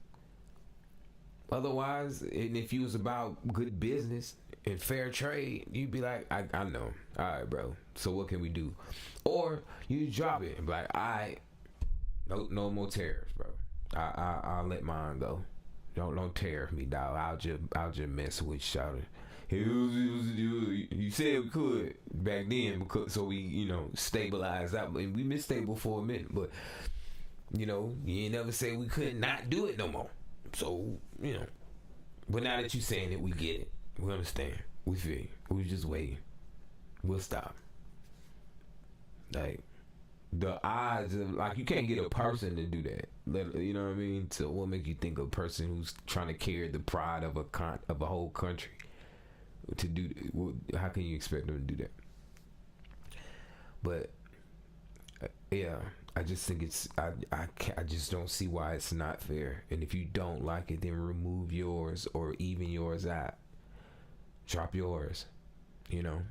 Otherwise, and if you was about good business and fair trade, you'd be like, I know. All right, bro. So what can we do? Or you drop it and be like, all right, no more tariffs, bro. I'll let mine go. Don't tariff me, dog. I'll just mess with Shouter. You said we could back then, because so we stabilized out, and we been stable for a minute, but you know, you ain't never say we could not do it no more. So, you know, but now that you saying it, we get it. We understand. We feel you. We was just waiting. We'll stop. Like, the odds of, like, you can't get a person to do that. You know what I mean? So what make you think a person who's trying to carry the pride of a whole country to do, how can you expect them to do that? But yeah, I just think it's, I just don't see why it's not fair. And if you don't like it, then remove yours or even yours out. Drop yours. You know,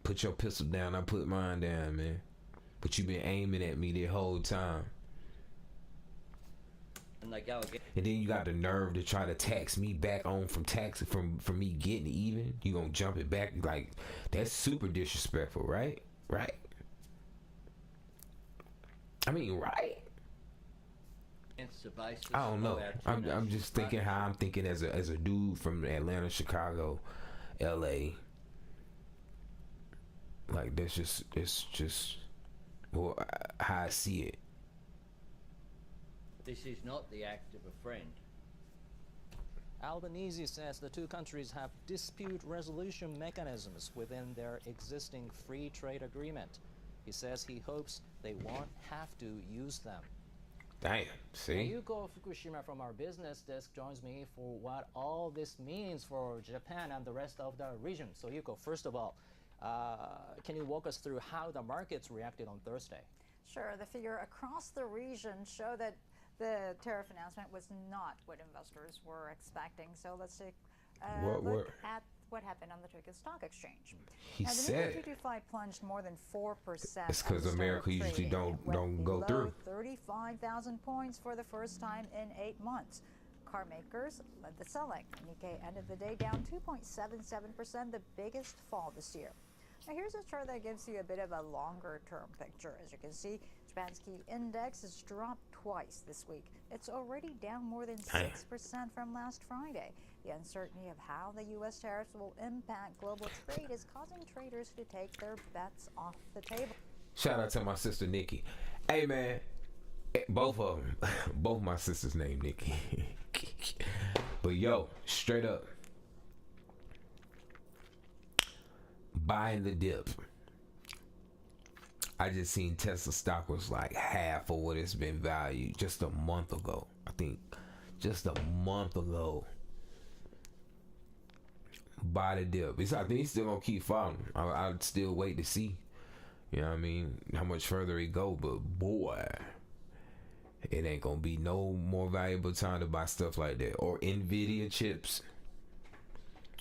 put your pistol down. I put mine down, man. But you've been aiming at me the whole time. And they go again. And then you got the nerve to try to tax me back on from me getting even. You gonna jump it back? Like, that's super disrespectful, right? Right? I mean, right? Against the basis I don't know. of our true I'm just thinking how I'm thinking as a dude from Atlanta, Chicago, LA. Like, that's just, it's just, well, how I see it. This is not the act of a friend. Albanese says the two countries have dispute resolution mechanisms within their existing free trade agreement. He says he hopes they won't have to use them. Damn, see? Yuko Fukushima from our business desk joins me for what all this means for Japan and the rest of the region. So Yuko, first of all, can you walk us through how the markets reacted on Thursday? Sure. The figure across the region show that the tariff announcement was not what investors were expecting. So let's take a look at what happened on the Tokyo Stock Exchange. He said the Nikkei 225 plunged more than 4%. It's because America usually don't go through. 35,000 points for the first time in 8 months. Car makers led the selling. Nikkei ended the day down 2.77%, the biggest fall this year. Now here's a chart that gives you a bit of a longer term picture. As you can see, Japan's key index has dropped twice this week. It's already down more than 6% from last Friday. The uncertainty of how the U.S. tariffs will impact global trade is causing traders to take their bets off the table. Shout out to my sister Nikki. Hey man, both of them, both my sisters named Nikki. But yo, straight up, buying the dip. I just seen Tesla stock was like half of what it's been valued just a month ago. I think just a month ago. Buy the dip. I think he's still gonna keep falling. I'd still wait to see. You know what I mean? How much further it go, but boy, it ain't gonna be no more valuable time to buy stuff like that. Or Nvidia chips.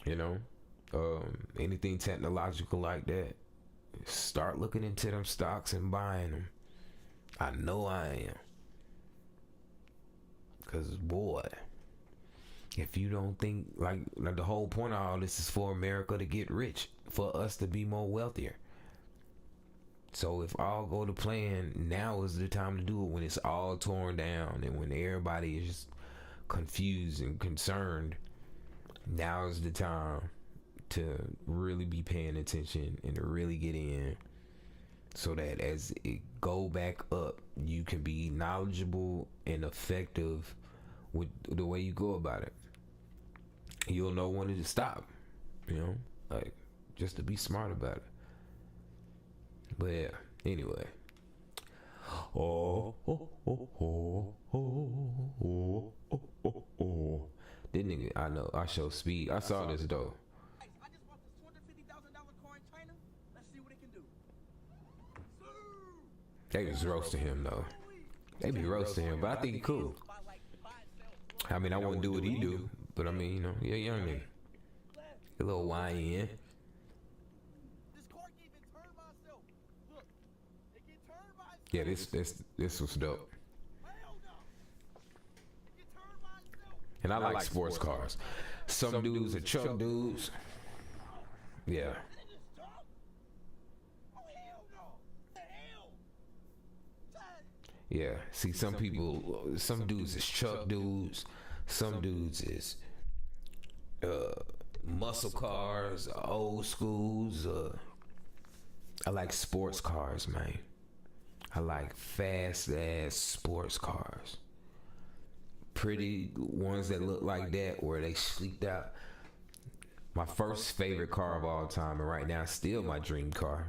You know? Anything technological like that. Start looking into them stocks and buying them. I know I am. Cause boy, if you don't think like the whole point of all this is for America to get rich, for us to be more wealthier. So if all go to plan, now is the time to do it, when it's all torn down and when everybody is just confused and concerned. Now is the time to really be paying attention and to really get in, so that as it go back up, you can be knowledgeable and effective with the way you go about it. You'll know when to stop, you know, like just to be smart about it. But yeah, anyway. This nigga, I know, I show speed. I saw this though. They was roasting him though. They be roasting him, but I think he cool. I mean, I wouldn't do what he do, but I mean, you know, yeah, young nigga. A little YN. Yeah, this was dope. And I like sports cars. Some dudes are truck dudes. Yeah. Yeah, see, some people, some dudes is truck dudes, some dudes is muscle cars, old schools. I like sports cars, man. I like fast ass sports cars. Pretty ones that look like that, where they sleeked out. My first favorite car of all time, and right now still my dream car,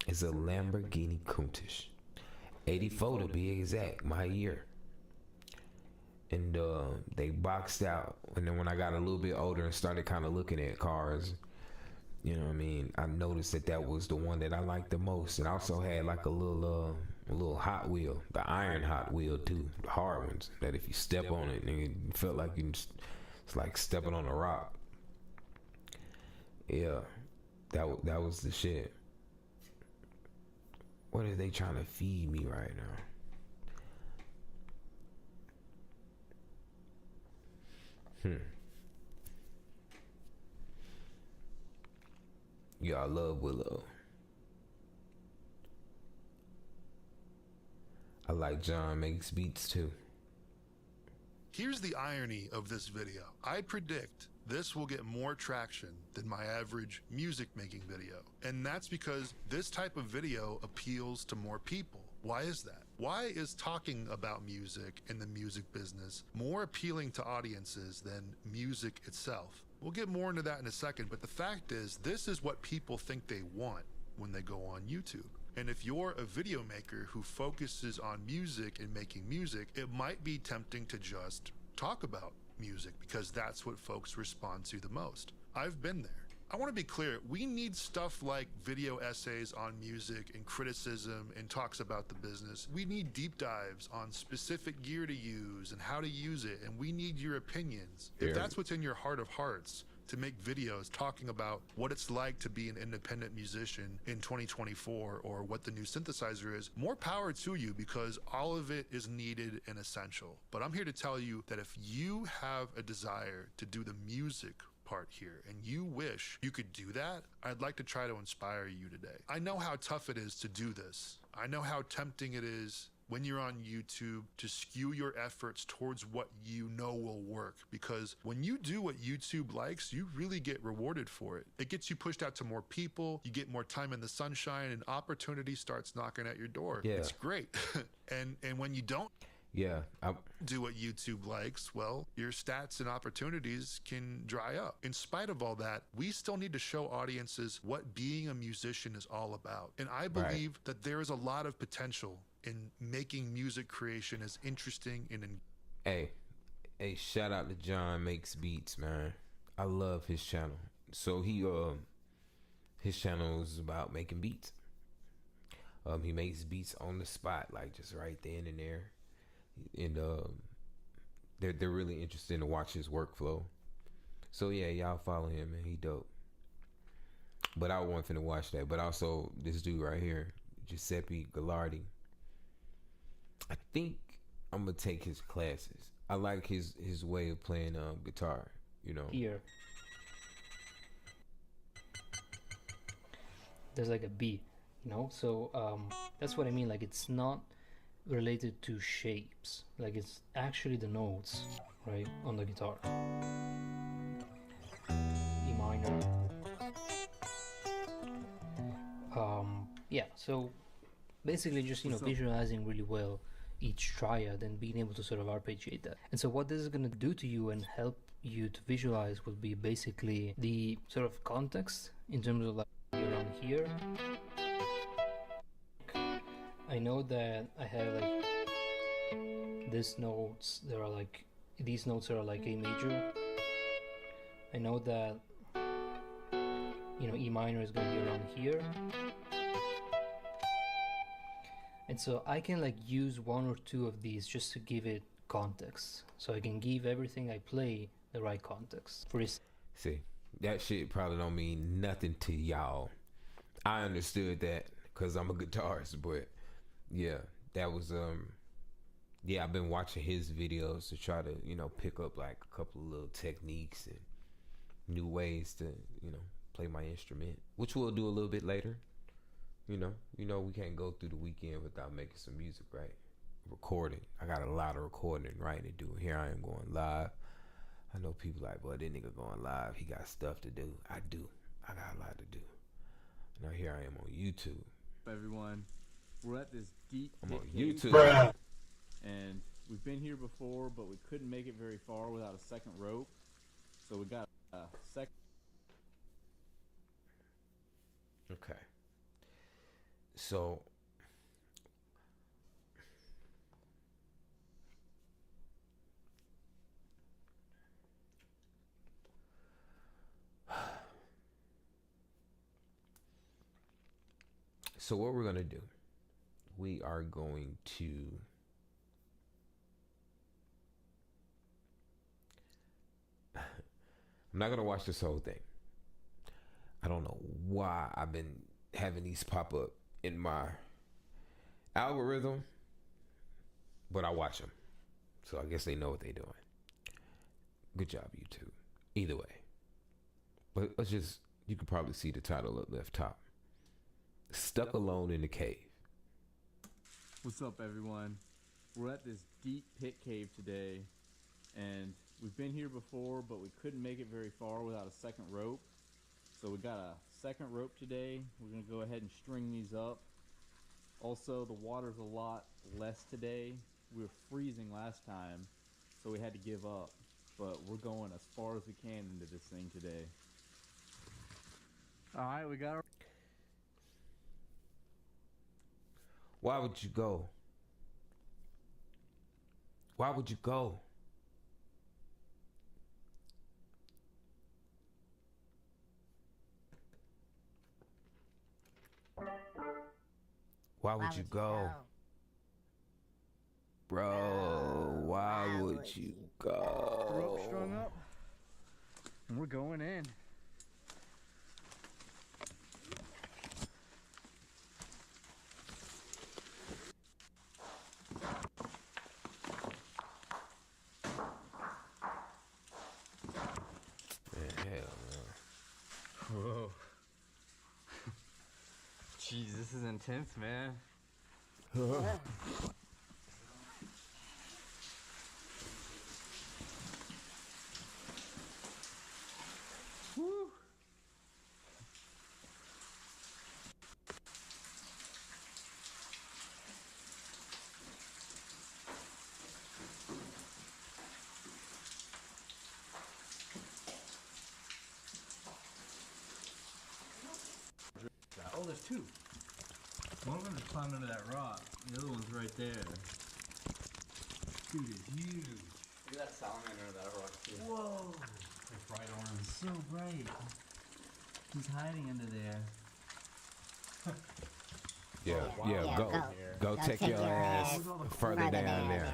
is a Lamborghini Countach. 84 to be exact, my year. And they boxed out. And then when I got a little bit older and started kind of looking at cars, you know what I mean, I noticed that was the one that I liked the most. And I also had like a little Hot Wheel, the iron Hot Wheel too, the hard ones, that if you step on it, it felt like it's like stepping on a rock. Yeah, that was the shit. What are they trying to feed me right now? Yeah, I love Willow. I like John Makes Beats too. Here's the irony of this video. I predict this will get more traction than my average music making video. And that's because this type of video appeals to more people. Why is that? Why is talking about music in the music business more appealing to audiences than music itself? We'll get more into that in a second, but the fact is, this is what people think they want when they go on YouTube. And if you're a video maker who focuses on music and making music, it might be tempting to just talk about music because that's what folks respond to the most. I've been there. I want to be clear, we need stuff like video essays on music and criticism and talks about the business. We need deep dives on specific gear to use and how to use it, and we need your opinions. If that's what's in your heart of hearts, to make videos talking about what it's like to be an independent musician in 2024 or what the new synthesizer is, more power to you, because all of it is needed and essential. But I'm here to tell you that if you have a desire to do the music part here and you wish you could do that, I'd like to try to inspire you today. I know how tough it is to do this. I know how tempting it is when you're on YouTube to skew your efforts towards what you know will work, because when you do what YouTube likes, you really get rewarded for it. It gets you pushed out to more people, you get more time in the sunshine, and opportunity starts knocking at your door. Yeah. It's great. and when you don't do what YouTube likes, well, your stats and opportunities can dry up. In spite of all that, we still need to show audiences what being a musician is all about. And I believe that there is a lot of potential in making music creation as interesting and Hey, shout out to John Makes Beats, man. I love his channel. So his channel is about making beats. He makes beats on the spot, like just right then and there. And they're really interested to watch his workflow. So yeah, y'all follow him, man. He dope. But I wasn't finna watch that. But also this dude right here, Giuseppe Gallardi. I think I'm gonna take his classes. I like his way of playing guitar, you know. Here there's like a B, you know, so that's what I mean. Like, it's not related to shapes, like it's actually the notes, right, on the guitar. E minor. Yeah, so basically just, you know, visualizing really well each triad and being able to sort of arpeggiate that. And so what this is going to do to you and help you to visualize would be basically the sort of context in terms of like around here. I know that I have like these notes, there are like, these notes are like A major. I know that, you know, E minor is going to be around here. And so I can like use one or two of these just to give it context. So I can give everything I play the right context. For this, see, that shit probably don't mean nothing to y'all. I understood that because I'm a guitarist, but yeah, that was yeah, I've been watching his videos to try to, you know, pick up like a couple of little techniques and new ways to, you know, play my instrument, which we'll do a little bit later. You know, we can't go through the weekend without making some music, right? Recording. I got a lot of recording and writing to do. Here I am going live. I know people like, boy, that nigga going live, he got stuff to do. I do. I got a lot to do. Now here I am on YouTube. Everyone, We're at this deep I'm on pit cave, YouTube. and we've been here before, but we couldn't make it very far without a second rope. So we got a second. Okay. So so what we're going to do, we are going to I'm not going to watch this whole thing. I don't know why I've been having these pop up in my algorithm, but I watch them. So I guess they know what they're doing. Good job, YouTube. Either way. But let's just, you can probably see the title up left top. Stuck alone in the cave. What's up, everyone? We're at this deep pit cave today, and we've been here before, but we couldn't make it very far without a second rope. So we got a second rope today. We're gonna go ahead and string these up. Also, the water's a lot less today. We were freezing last time, so we had to give up. But we're going as far as we can into this thing today. All right, we got our... Why would you go? Why would you go? Why would you go? Bro, why would you go? Rope strung up, and we're going in. Whoa. Jeez, this is intense, man. Woo. Oh, there's two. One of them just climbed under that rock. The other one's right there. Dude, it's huge. Look at that salamander under that rock, too. Whoa. It's bright orange. It's so bright. He's hiding under there. Go take your ass further down there.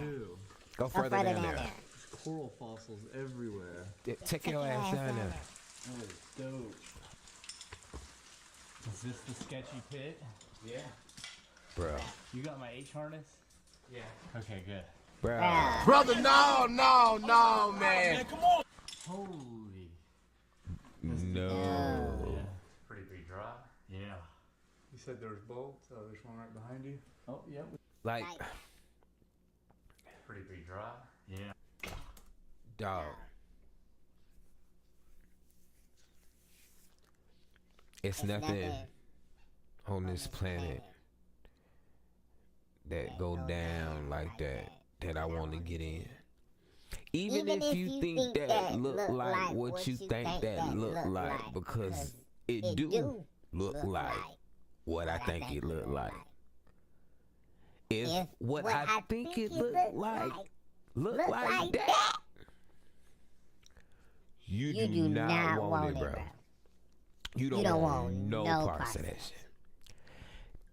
Go further down there. There's coral fossils everywhere. Take your ass down there. That is dope. Is this the sketchy pit? Yeah. Bro. You got my H harness? Yeah. Okay, good. Bro. Brother, no, man. Come on. Holy. No. Pretty dry. Yeah. You said there was bolts. Oh, there's one right behind you. Oh, yep. Like. Pretty dry. Yeah. Dog. It's nothing on this planet that go down like that I want to get in. Even if you think that look like what you think that look like, because it do look like what I think it look like. If what I think it look like that, you do not want it, bro. You don't want no parts of that shit.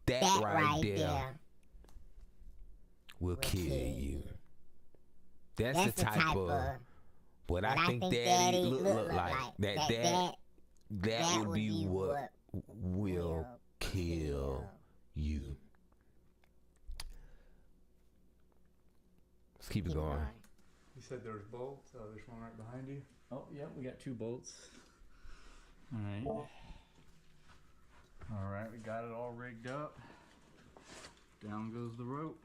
That right there will kill you. That's the type of what I think Daddy look like. That would be what will kill you. Let's keep it going. You said there was bolts. Oh, there's one right behind you. Oh, yep, we got two bolts. Alright. Alright, we got it all rigged up. Down goes the rope.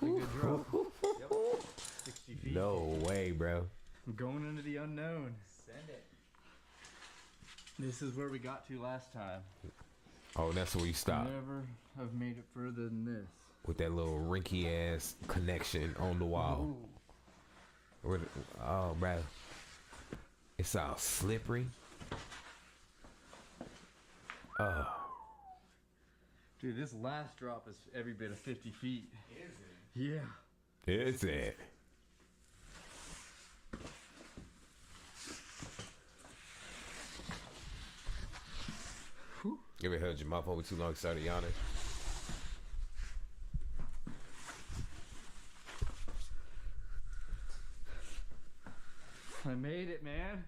Pretty good drop. Yep. 60 feet. No way, bro. I'm going into the unknown. Send it. This is where we got to last time. Oh, that's where you stopped. Never have made it further than this. With that little rinky ass connection on the wall. Oh, bro. It's all slippery. Oh. Dude, this last drop is every bit of 50 feet. Is it? Yeah. Is it? You ever held your mouth over too long, started yawning? I made it, man.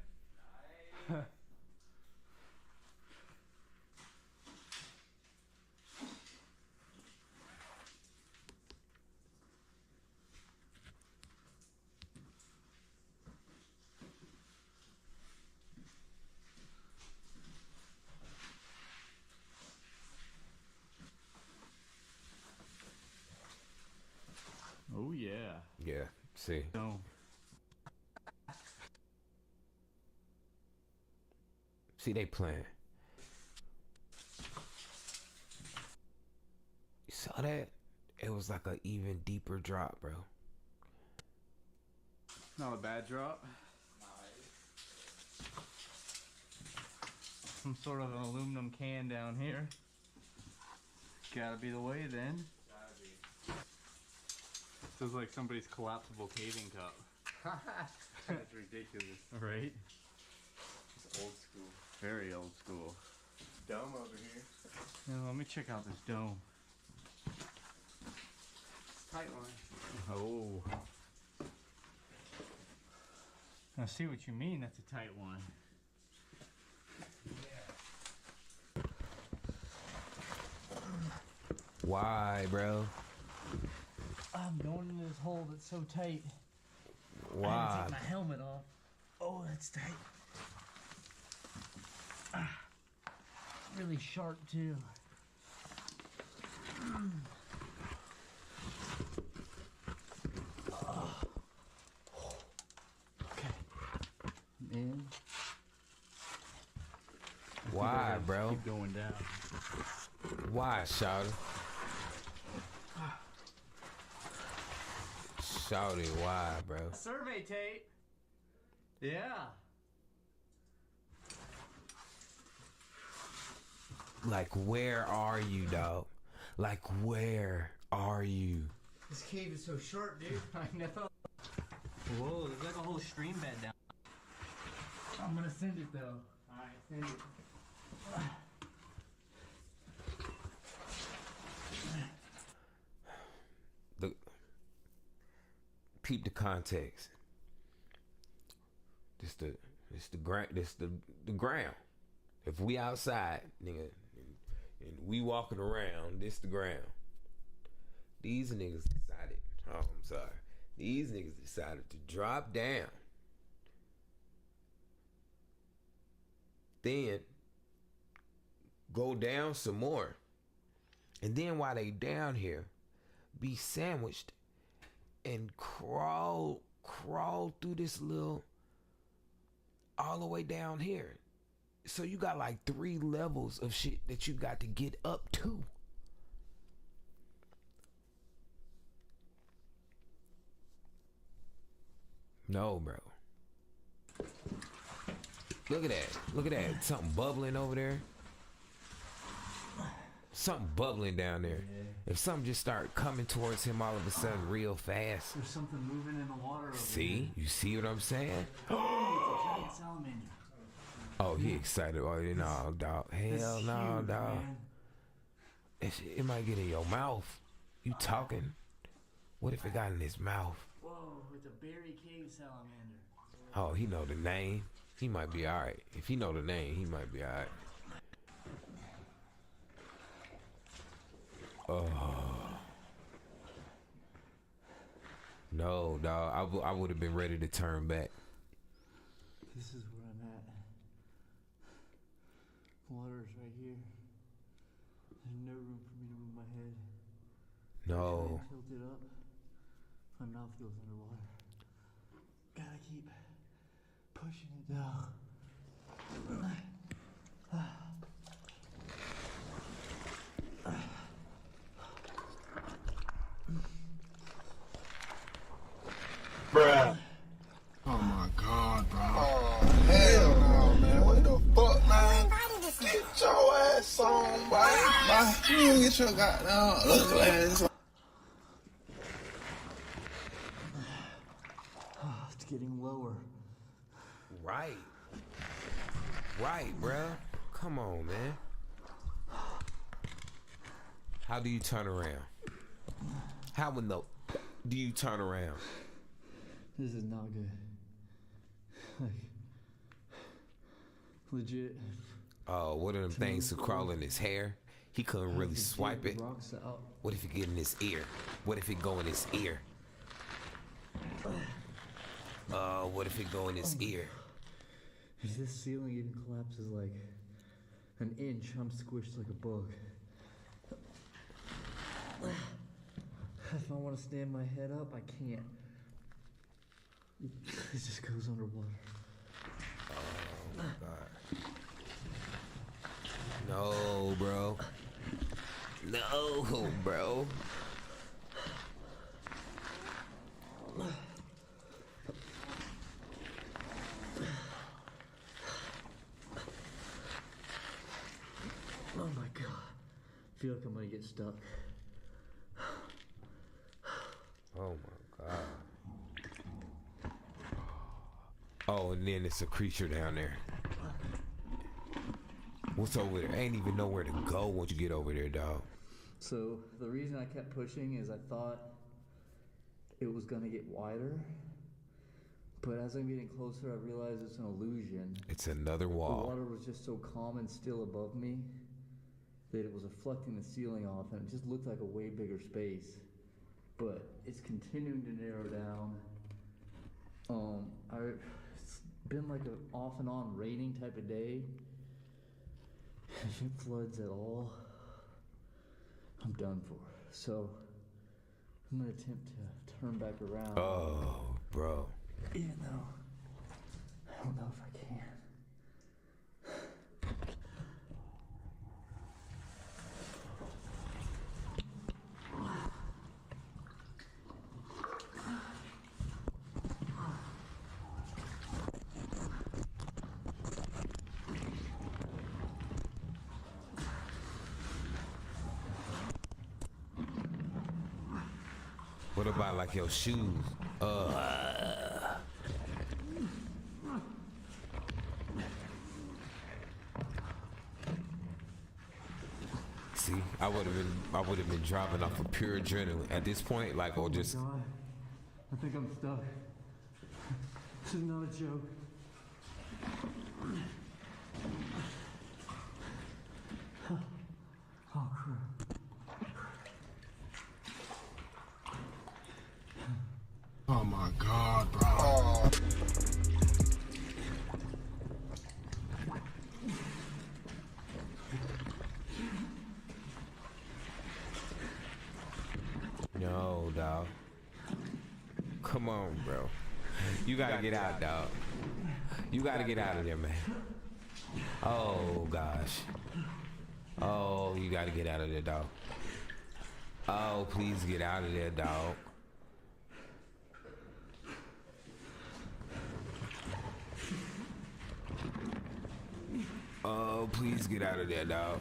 Oh yeah. Yeah, see. No. See, they playing. You saw that? It was like an even deeper drop, bro. Not a bad drop. Some sort of an aluminum can down here. Gotta be the way then. This is like somebody's collapsible caving cup. That's ridiculous. Right? It's old school. Very old school. Dome over here. Now, let me check out this dome. Tight one. Oh. I see what you mean, that's a tight one. Why, bro? I'm going in this hole that's so tight. I had to Why? take my helmet off. Oh, that's tight. Ah, really sharp too. Okay. In. Why, bro? Keep going down. Why, Shouty? Shouty, why, bro? Survey tape. Yeah. Like, where are you, dog? Like, where are you? This cave is so short, dude. I know. Whoa, there's like a whole stream bed down. I'm gonna send it though. Alright, send it. Peep the context. This the ground. If we outside, nigga, and we walking around, this the ground. These niggas decided. Oh, I'm sorry. These niggas decided to drop down. Then go down some more. And then while they down here, be sandwiched and crawl through this little all the way down here. So you got like 3 levels of shit that you got to get up to. No, bro. Look at that. Look at that. Something bubbling over there. Something bubbling down there. Yeah. If something just start coming towards him all of a sudden real fast. There's something moving in the water over See? You see what I'm saying? It's a giant salamander. Oh, he excited. Oh, no, dog. Hell no, dog. It might get in your mouth. You talking. What if it got in his mouth? Whoa, it's a berry cave salamander. Oh, he know the name. He might be alright. If he know the name, he might be alright. Oh. No, dog. I would have been ready to turn back. This is where I'm at. Water's right here. There's no room for me to move my head. No. Tilt it up. My mouth goes underwater. Gotta keep pushing it down. Man, you get your goddamn ugly ass on. It's getting lower. Right. Right, bruh. Come on, man. How do you turn around? How in the do you turn around? This is not good. Like, legit. Oh, what are them things to crawl in his hair? He couldn't really swipe it. What if it get in his ear? What if it go in his ear? What if it go in his ear? If this ceiling even collapses like an inch, I'm squished like a bug. If I want to stand my head up, I can't. It just goes underwater. Oh my God. No, bro. No, bro. Oh my God. I feel like I'm gonna get stuck. Oh my God. Oh, and then it's a creature down there. What's over there? I ain't even know where to go once you get over there, dog. So the reason I kept pushing is I thought it was gonna get wider, but as I'm getting closer, I realized it's an illusion. It's another The wall. water was just so calm and still above me that it was reflecting the ceiling off, and it just looked like a way bigger space. But it's continuing to narrow down. It's been like an off and on raining type of day. If it floods at all, I'm done for. So I'm gonna attempt to turn back around. Oh, bro. Even though I don't know if I can. What about like your shoes? See, I would have been driving off of pure adrenaline at this point, like, or just. Oh my God. I think I'm stuck. This is not a joke. Oh crap. Oh my God, bro. No, dog. Come on, bro. You gotta get out, dog. You gotta get out of there, man. Oh gosh. Oh, you gotta get out of there, dog. Oh, please get out of there, dog. Oh, please get out of there, dog.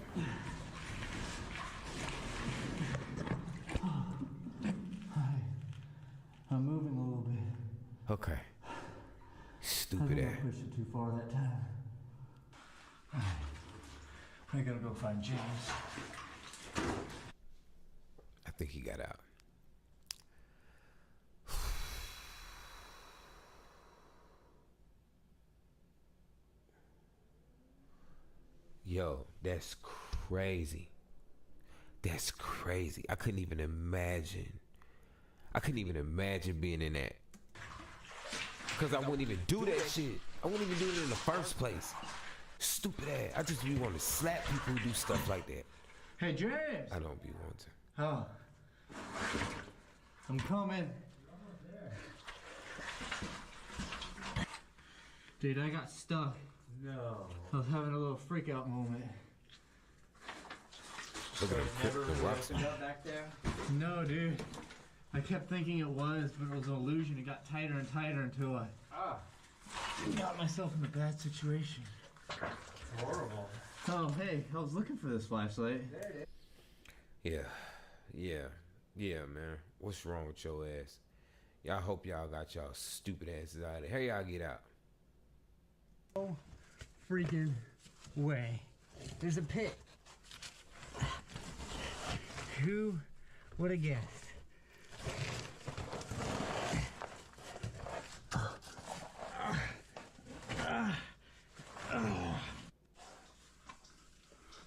I'm moving a little bit. Okay. I Stupid think I ass. pushed it too far that time. I gotta go find James. I think he got out. Yo, that's crazy. That's crazy. I couldn't even imagine being in that. Because I wouldn't even do that shit. I wouldn't even do it in the first place. Stupid ass. I just be want to slap people who do stuff like that. Hey, James! I don't be wanting. Oh. I'm coming. Dude, I got stuck. No. I was having a little freak out moment. Look at the rocks. Back there? No, dude. I kept thinking it was, but it was an illusion. It got tighter and tighter until I got myself in a bad situation. Horrible. Oh, hey, I was looking for this flashlight. There it is. Yeah, man. What's wrong with your ass? Y'all hope y'all got y'all stupid asses out of there. Here y'all get out. No freaking way. There's a pit. Who would have guessed?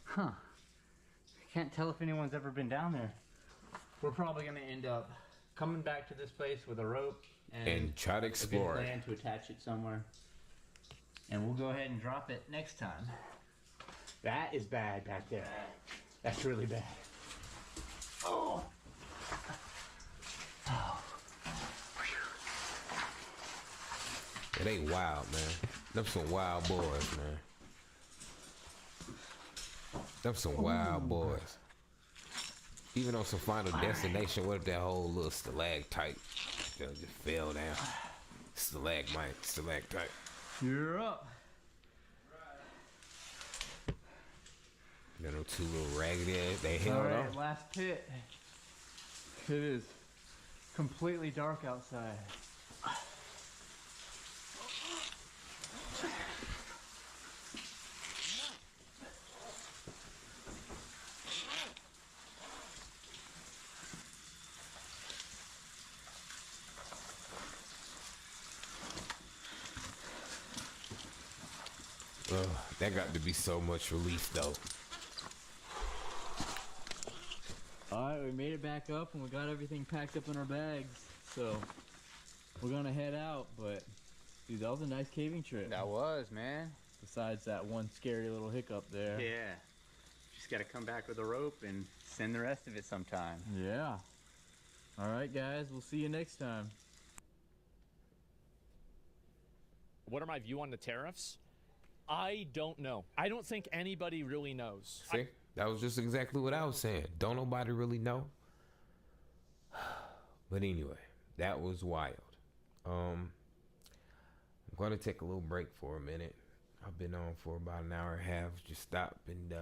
Huh. Can't tell if anyone's ever been down there. We're probably gonna end up coming back to this place with a rope and try to explore a good plan to attach it somewhere. And we'll go ahead and drop it next time. That is bad back there. That's really bad. Oh. Yeah, they wild, man. Them some wild boys, man. Them some wild boys. Even on some Final Destination, what if that whole little stalactite just fell down? Stalactite. You're up. You know, two little raggedy ass, they held All on. right, last pit. It is completely dark outside. That got to be so much relief, though. Alright, we made it back up and we got everything packed up in our bags. So, we're gonna head out, but dude, that was a nice caving trip. That was, man. Besides that one scary little hiccup there. Yeah. Just gotta come back with a rope and send the rest of it sometime. Yeah. Alright guys, we'll see you next time. What are my view on the tariffs? I don't know. I don't think anybody really knows. See? That was just exactly what I was saying. Don't nobody really know. But anyway, that was wild. I'm going to take a little break for a minute. I've been on for about an hour and a half. Just stop and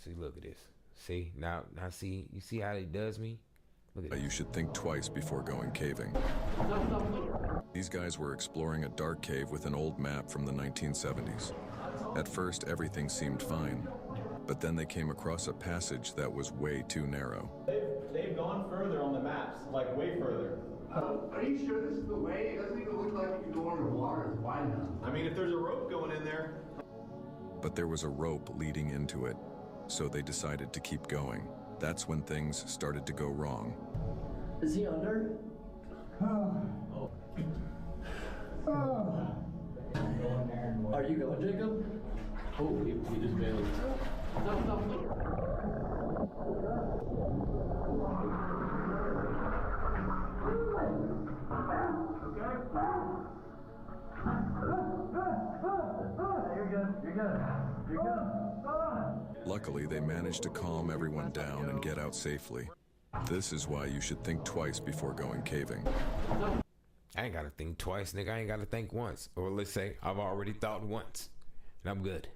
see, look at this. See? Now see, you see how it does me? Look at You should think twice before going caving. These guys were exploring a dark cave with an old map from the 1970s. At first, everything seemed fine, but then they came across a passage that was way too narrow. They've gone further on the maps, like way further. Are you sure this is the way? It doesn't even look like you can go underwater. It's wide enough. I mean, if there's a rope going in there. But there was a rope leading into it, so they decided to keep going. That's when things started to go wrong. Is he under? Are you going, Jacob? Oh, he just bailed. Stop. You're good. Luckily, they managed to calm everyone down and get out safely. This is why you should think twice before going caving. I ain't gotta think twice, nigga. I ain't gotta think once. Or let's say I've already thought once. And I'm good.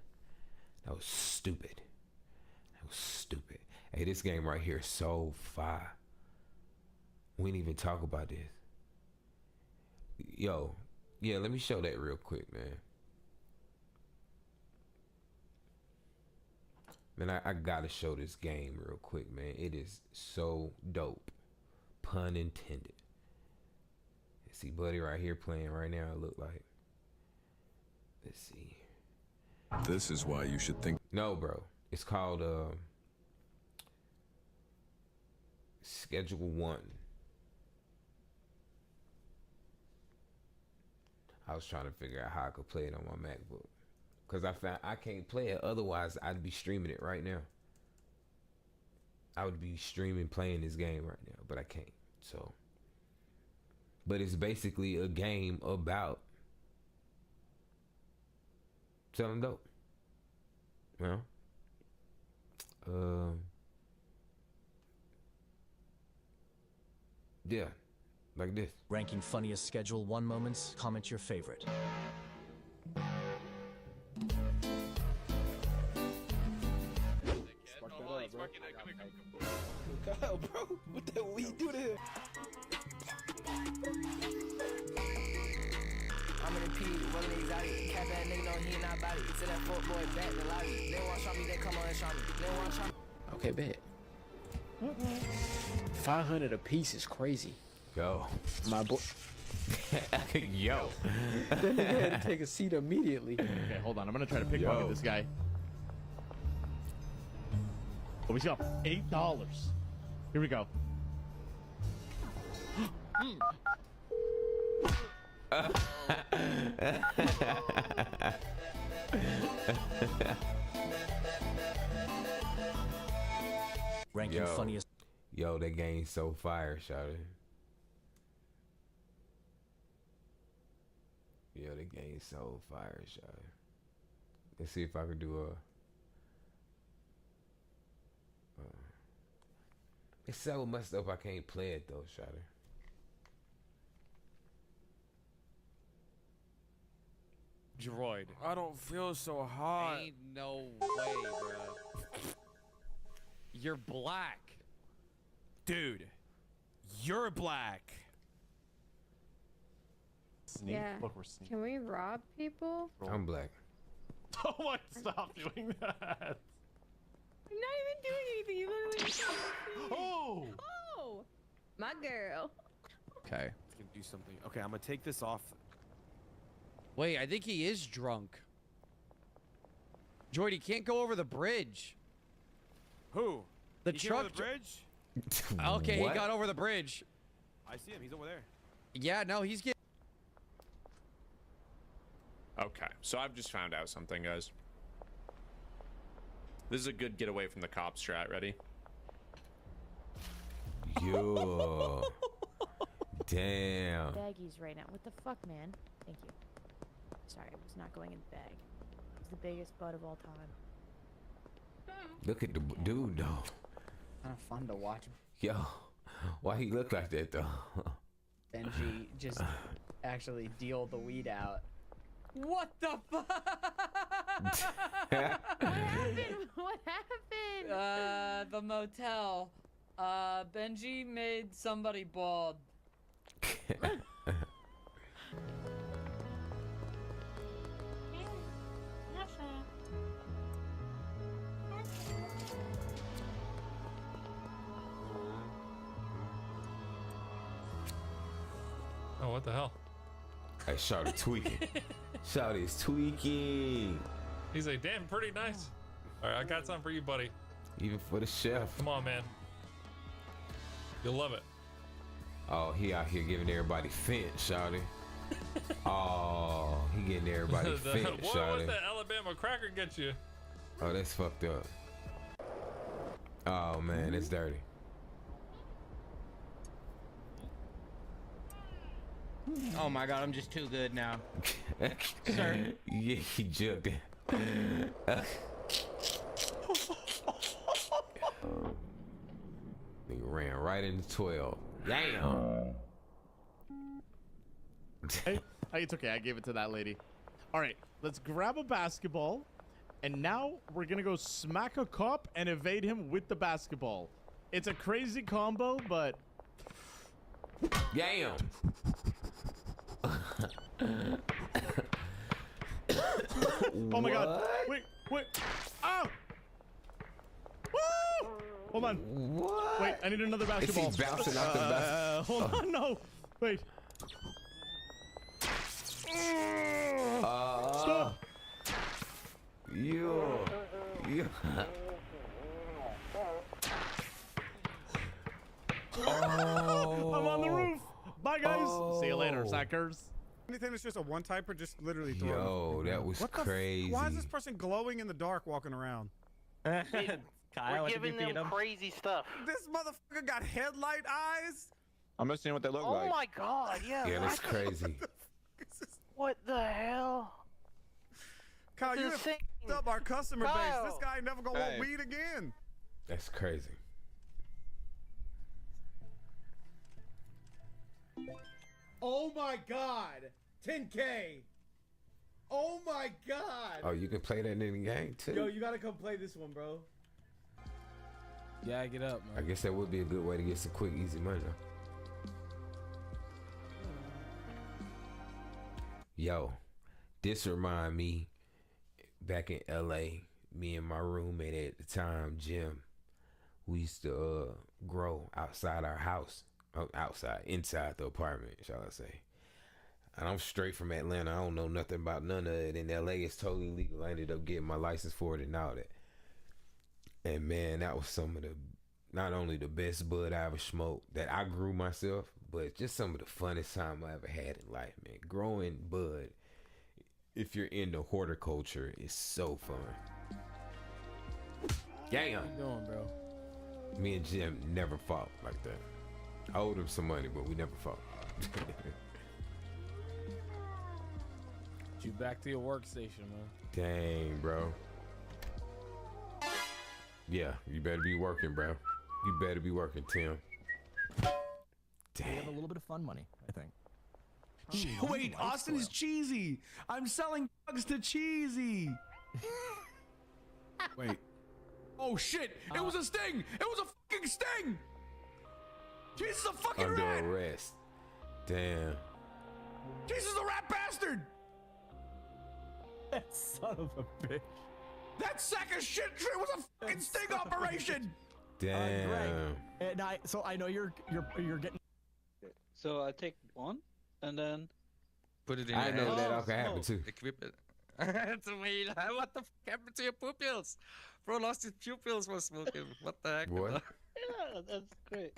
That was stupid. Hey, this game right here is so fire. We didn't even talk about this. Yo, yeah, let me show that real quick, man. Man, I gotta show this game real quick, man. It is so dope. Pun intended. See Buddy right here playing right now, it look like. Let's see. This is why you should think. No, bro. It's called Schedule 1. I was trying to figure out how I could play it on my MacBook. Because I found I can't play it. Otherwise, I'd be streaming it right now. I would be streaming playing this game right now. But I can't. So. But it's basically a game about selling dope. Well. Yeah. Like this. Ranking funniest Schedule 1 moments, comment your favorite. Kyle, bro, what the hell you do to him? I'm in the P, one of these out here. Cap that nigga know he not about it. To that fuck boy back the lobby. They want to show me, they come on and show me. They want to show me. Okay, bet. 500 a piece is crazy. Yo. My boy. Yo. That nigga had to take a seat immediately. Okay, hold on. I'm gonna try to pickpocket this guy. Oh, we got $8. Here we go. Ranking funniest. Yo, that game's so fire, shawty. Yo, that game's so fire, shawty. Let's see if I can do a. It's so messed up I can't play it though, shawty. Droid. I don't feel so hot. Ain't no way, bro. You're black. Dude, you're black. Sneak. Yeah. Look, we're sneaking. Can we rob people? I'm black. Oh my! Stop doing that. I'm not even doing anything. You literally. Oh. Oh, my girl. Okay. I can do something. Okay, I'm gonna take this off. Wait, I think he is drunk. Droid, he can't go over the bridge. Who? The He came truck. over the bridge? Okay, What? he got over the bridge. I see him. He's over there. Yeah, no, he's getting. Okay, so I've just found out something, guys. This is a good getaway from the cops strat. Ready? Yo. Damn. Baggies right now. What the fuck, man? Thank you. Sorry, I was not going in the bag. It's the biggest butt of all time. Look at the dude though. Kind of fun to watch. Yo, why he look like that though? Benji just actually deal the weed out. What the fuck? What happened? What happened? The motel. Benji made somebody bald. Oh, what the hell? Hey, Shawty tweaking. Shawty's tweaking. He's like, damn, pretty nice. All right, I got something for you, buddy. Even for the chef. Come on, man. You'll love it. Oh, he out here giving everybody fence, Shawty. Oh, he getting everybody fence, What Shawty. that Alabama cracker get you? Oh, that's fucked up. Oh man, it's dirty. Oh my god, I'm just too good now. Sir. Yeah, he jumped it. He ran right into 12. Damn. Hey, it's okay. I gave it to that lady. All right, let's grab a basketball, and now we're gonna go smack a cop and evade him with the basketball. It's a crazy combo, but damn. Oh my god! Wait! Oh! Woo! Hold on. What? Wait, I need another basketball. Is he bouncing out the basketball? Hold on, no. Wait. Stop. You. I'm on the roof. Bye, guys. See you later, suckers. Anything that's just a one-typer, just literally throw Yo, it. that was What the crazy. why is this person glowing in the dark walking around? We're giving them crazy stuff. This motherfucker got headlight eyes? I'm not seeing what they look Oh like. my god, yeah. Yeah, that's crazy. What the hell? Kyle, you have Insane. f***ed up our customer base. Kyle. This guy never gonna Hey. want weed again. That's crazy. Oh my god! 10K! Oh my god! Oh, you can play that in the game too? Yo, you gotta come play this one, bro. Yeah, get up, I man. guess that would be a good way to get some quick, easy money. Though. Yo, this remind me back in LA, me and my roommate at the time, Jim, we used to grow outside our house. Inside the apartment, shall I say. And I'm straight from Atlanta. I don't know nothing about none of it. In LA, it's totally legal. I ended up getting my license for it and all that. And man, that was some of the, not only the best bud I ever smoked that I grew myself, but just some of the funnest time I ever had in life, man. Growing bud, if you're into horticulture, is so fun. Damn. What you doing, bro? Me and Jim never fought like that. I owed him some money, but we never fought. You back to your workstation, man. Dang, bro. Yeah, you better be working, bro. You better be working, Tim. We have Damn. a little bit of fun money, I think. Wait, Austin is cheesy. I'm selling drugs to cheesy. Wait. Oh shit! It was a sting! It was a fucking sting! Jesus, a fucking Under rat! arrest. Damn. Jesus, a rat bastard! That son of a bitch. That sack of shit was a fucking sting operation! Damn. And so I know you're getting. So I take one, and then put it in. I your know hand. that can happen too. Equip it. It's a whale. What the fuck happened to your pupils? Bro lost his pupils while smoking. What the heck? What? Yeah, that's great.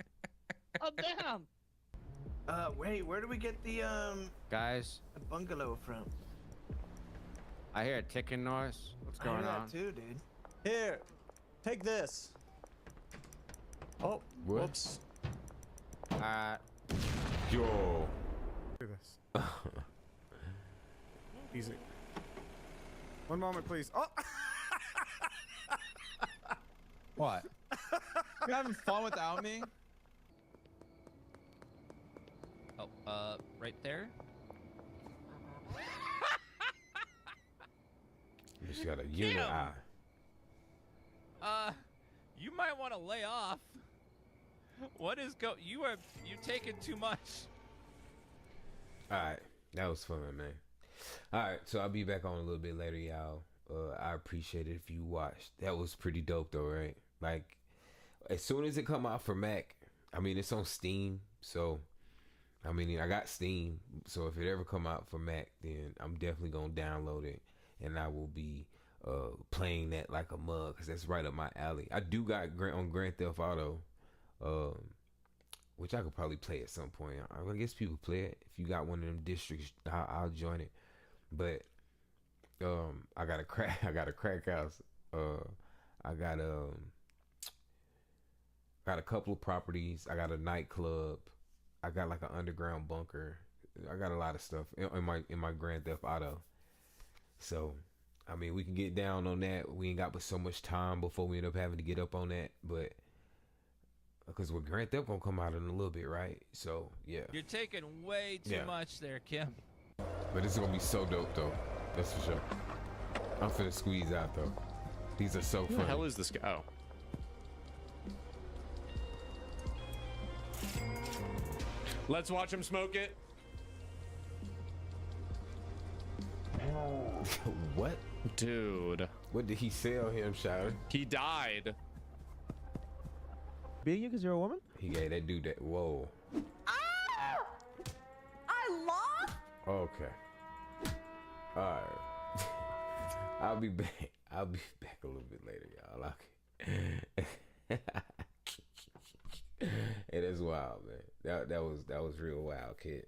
Oh damn! Wait, where do we get the Guys, bungalow from? I hear a ticking noise. What's I hear going that on? too, dude. Here, take this. Oh, What? Whoops. Yo. Do this. Easy. One moment, please. Oh! What? You having fun without me? Oh, right there. You just got a unit eye. You might want to lay off. What is you taking too much. Alright. That was fun, man. Alright, so I'll be back on a little bit later, y'all. I appreciate it if you watched. That was pretty dope though, right? Like, as soon as it come out for Mac, I mean, it's on Steam, so I mean, I got Steam, so if it ever come out for Mac, then I'm definitely gonna download it, and I will be playing that like a mug, because that's right up my alley. I do got on Grand Theft Auto, which I could probably play at some point. I guess people play it. If you got one of them districts, I'll join it. But I got a crack house. I got a couple of properties. I got a nightclub. I got like an underground bunker. I got a lot of stuff in my Grand Theft Auto. So, I mean, we can get down on that. We ain't got but so much time before we end up having to get up on that. But because we're Grand Theft gonna come out in a little bit, right? So yeah. You're taking way too much there, Kim. But it's gonna be so dope though. That's for sure. I'm finna squeeze out though. These are so Who fun. the hell is this guy? Oh. Let's watch him smoke it. What? Dude. What did he sell him, Shouter? He died. Being you because you're a woman? He gave that dude that. Whoa. I lost? Okay. Alright. I'll be back. I'll be back a little bit later, y'all. Okay. It is wild, man. That was real wild, kid.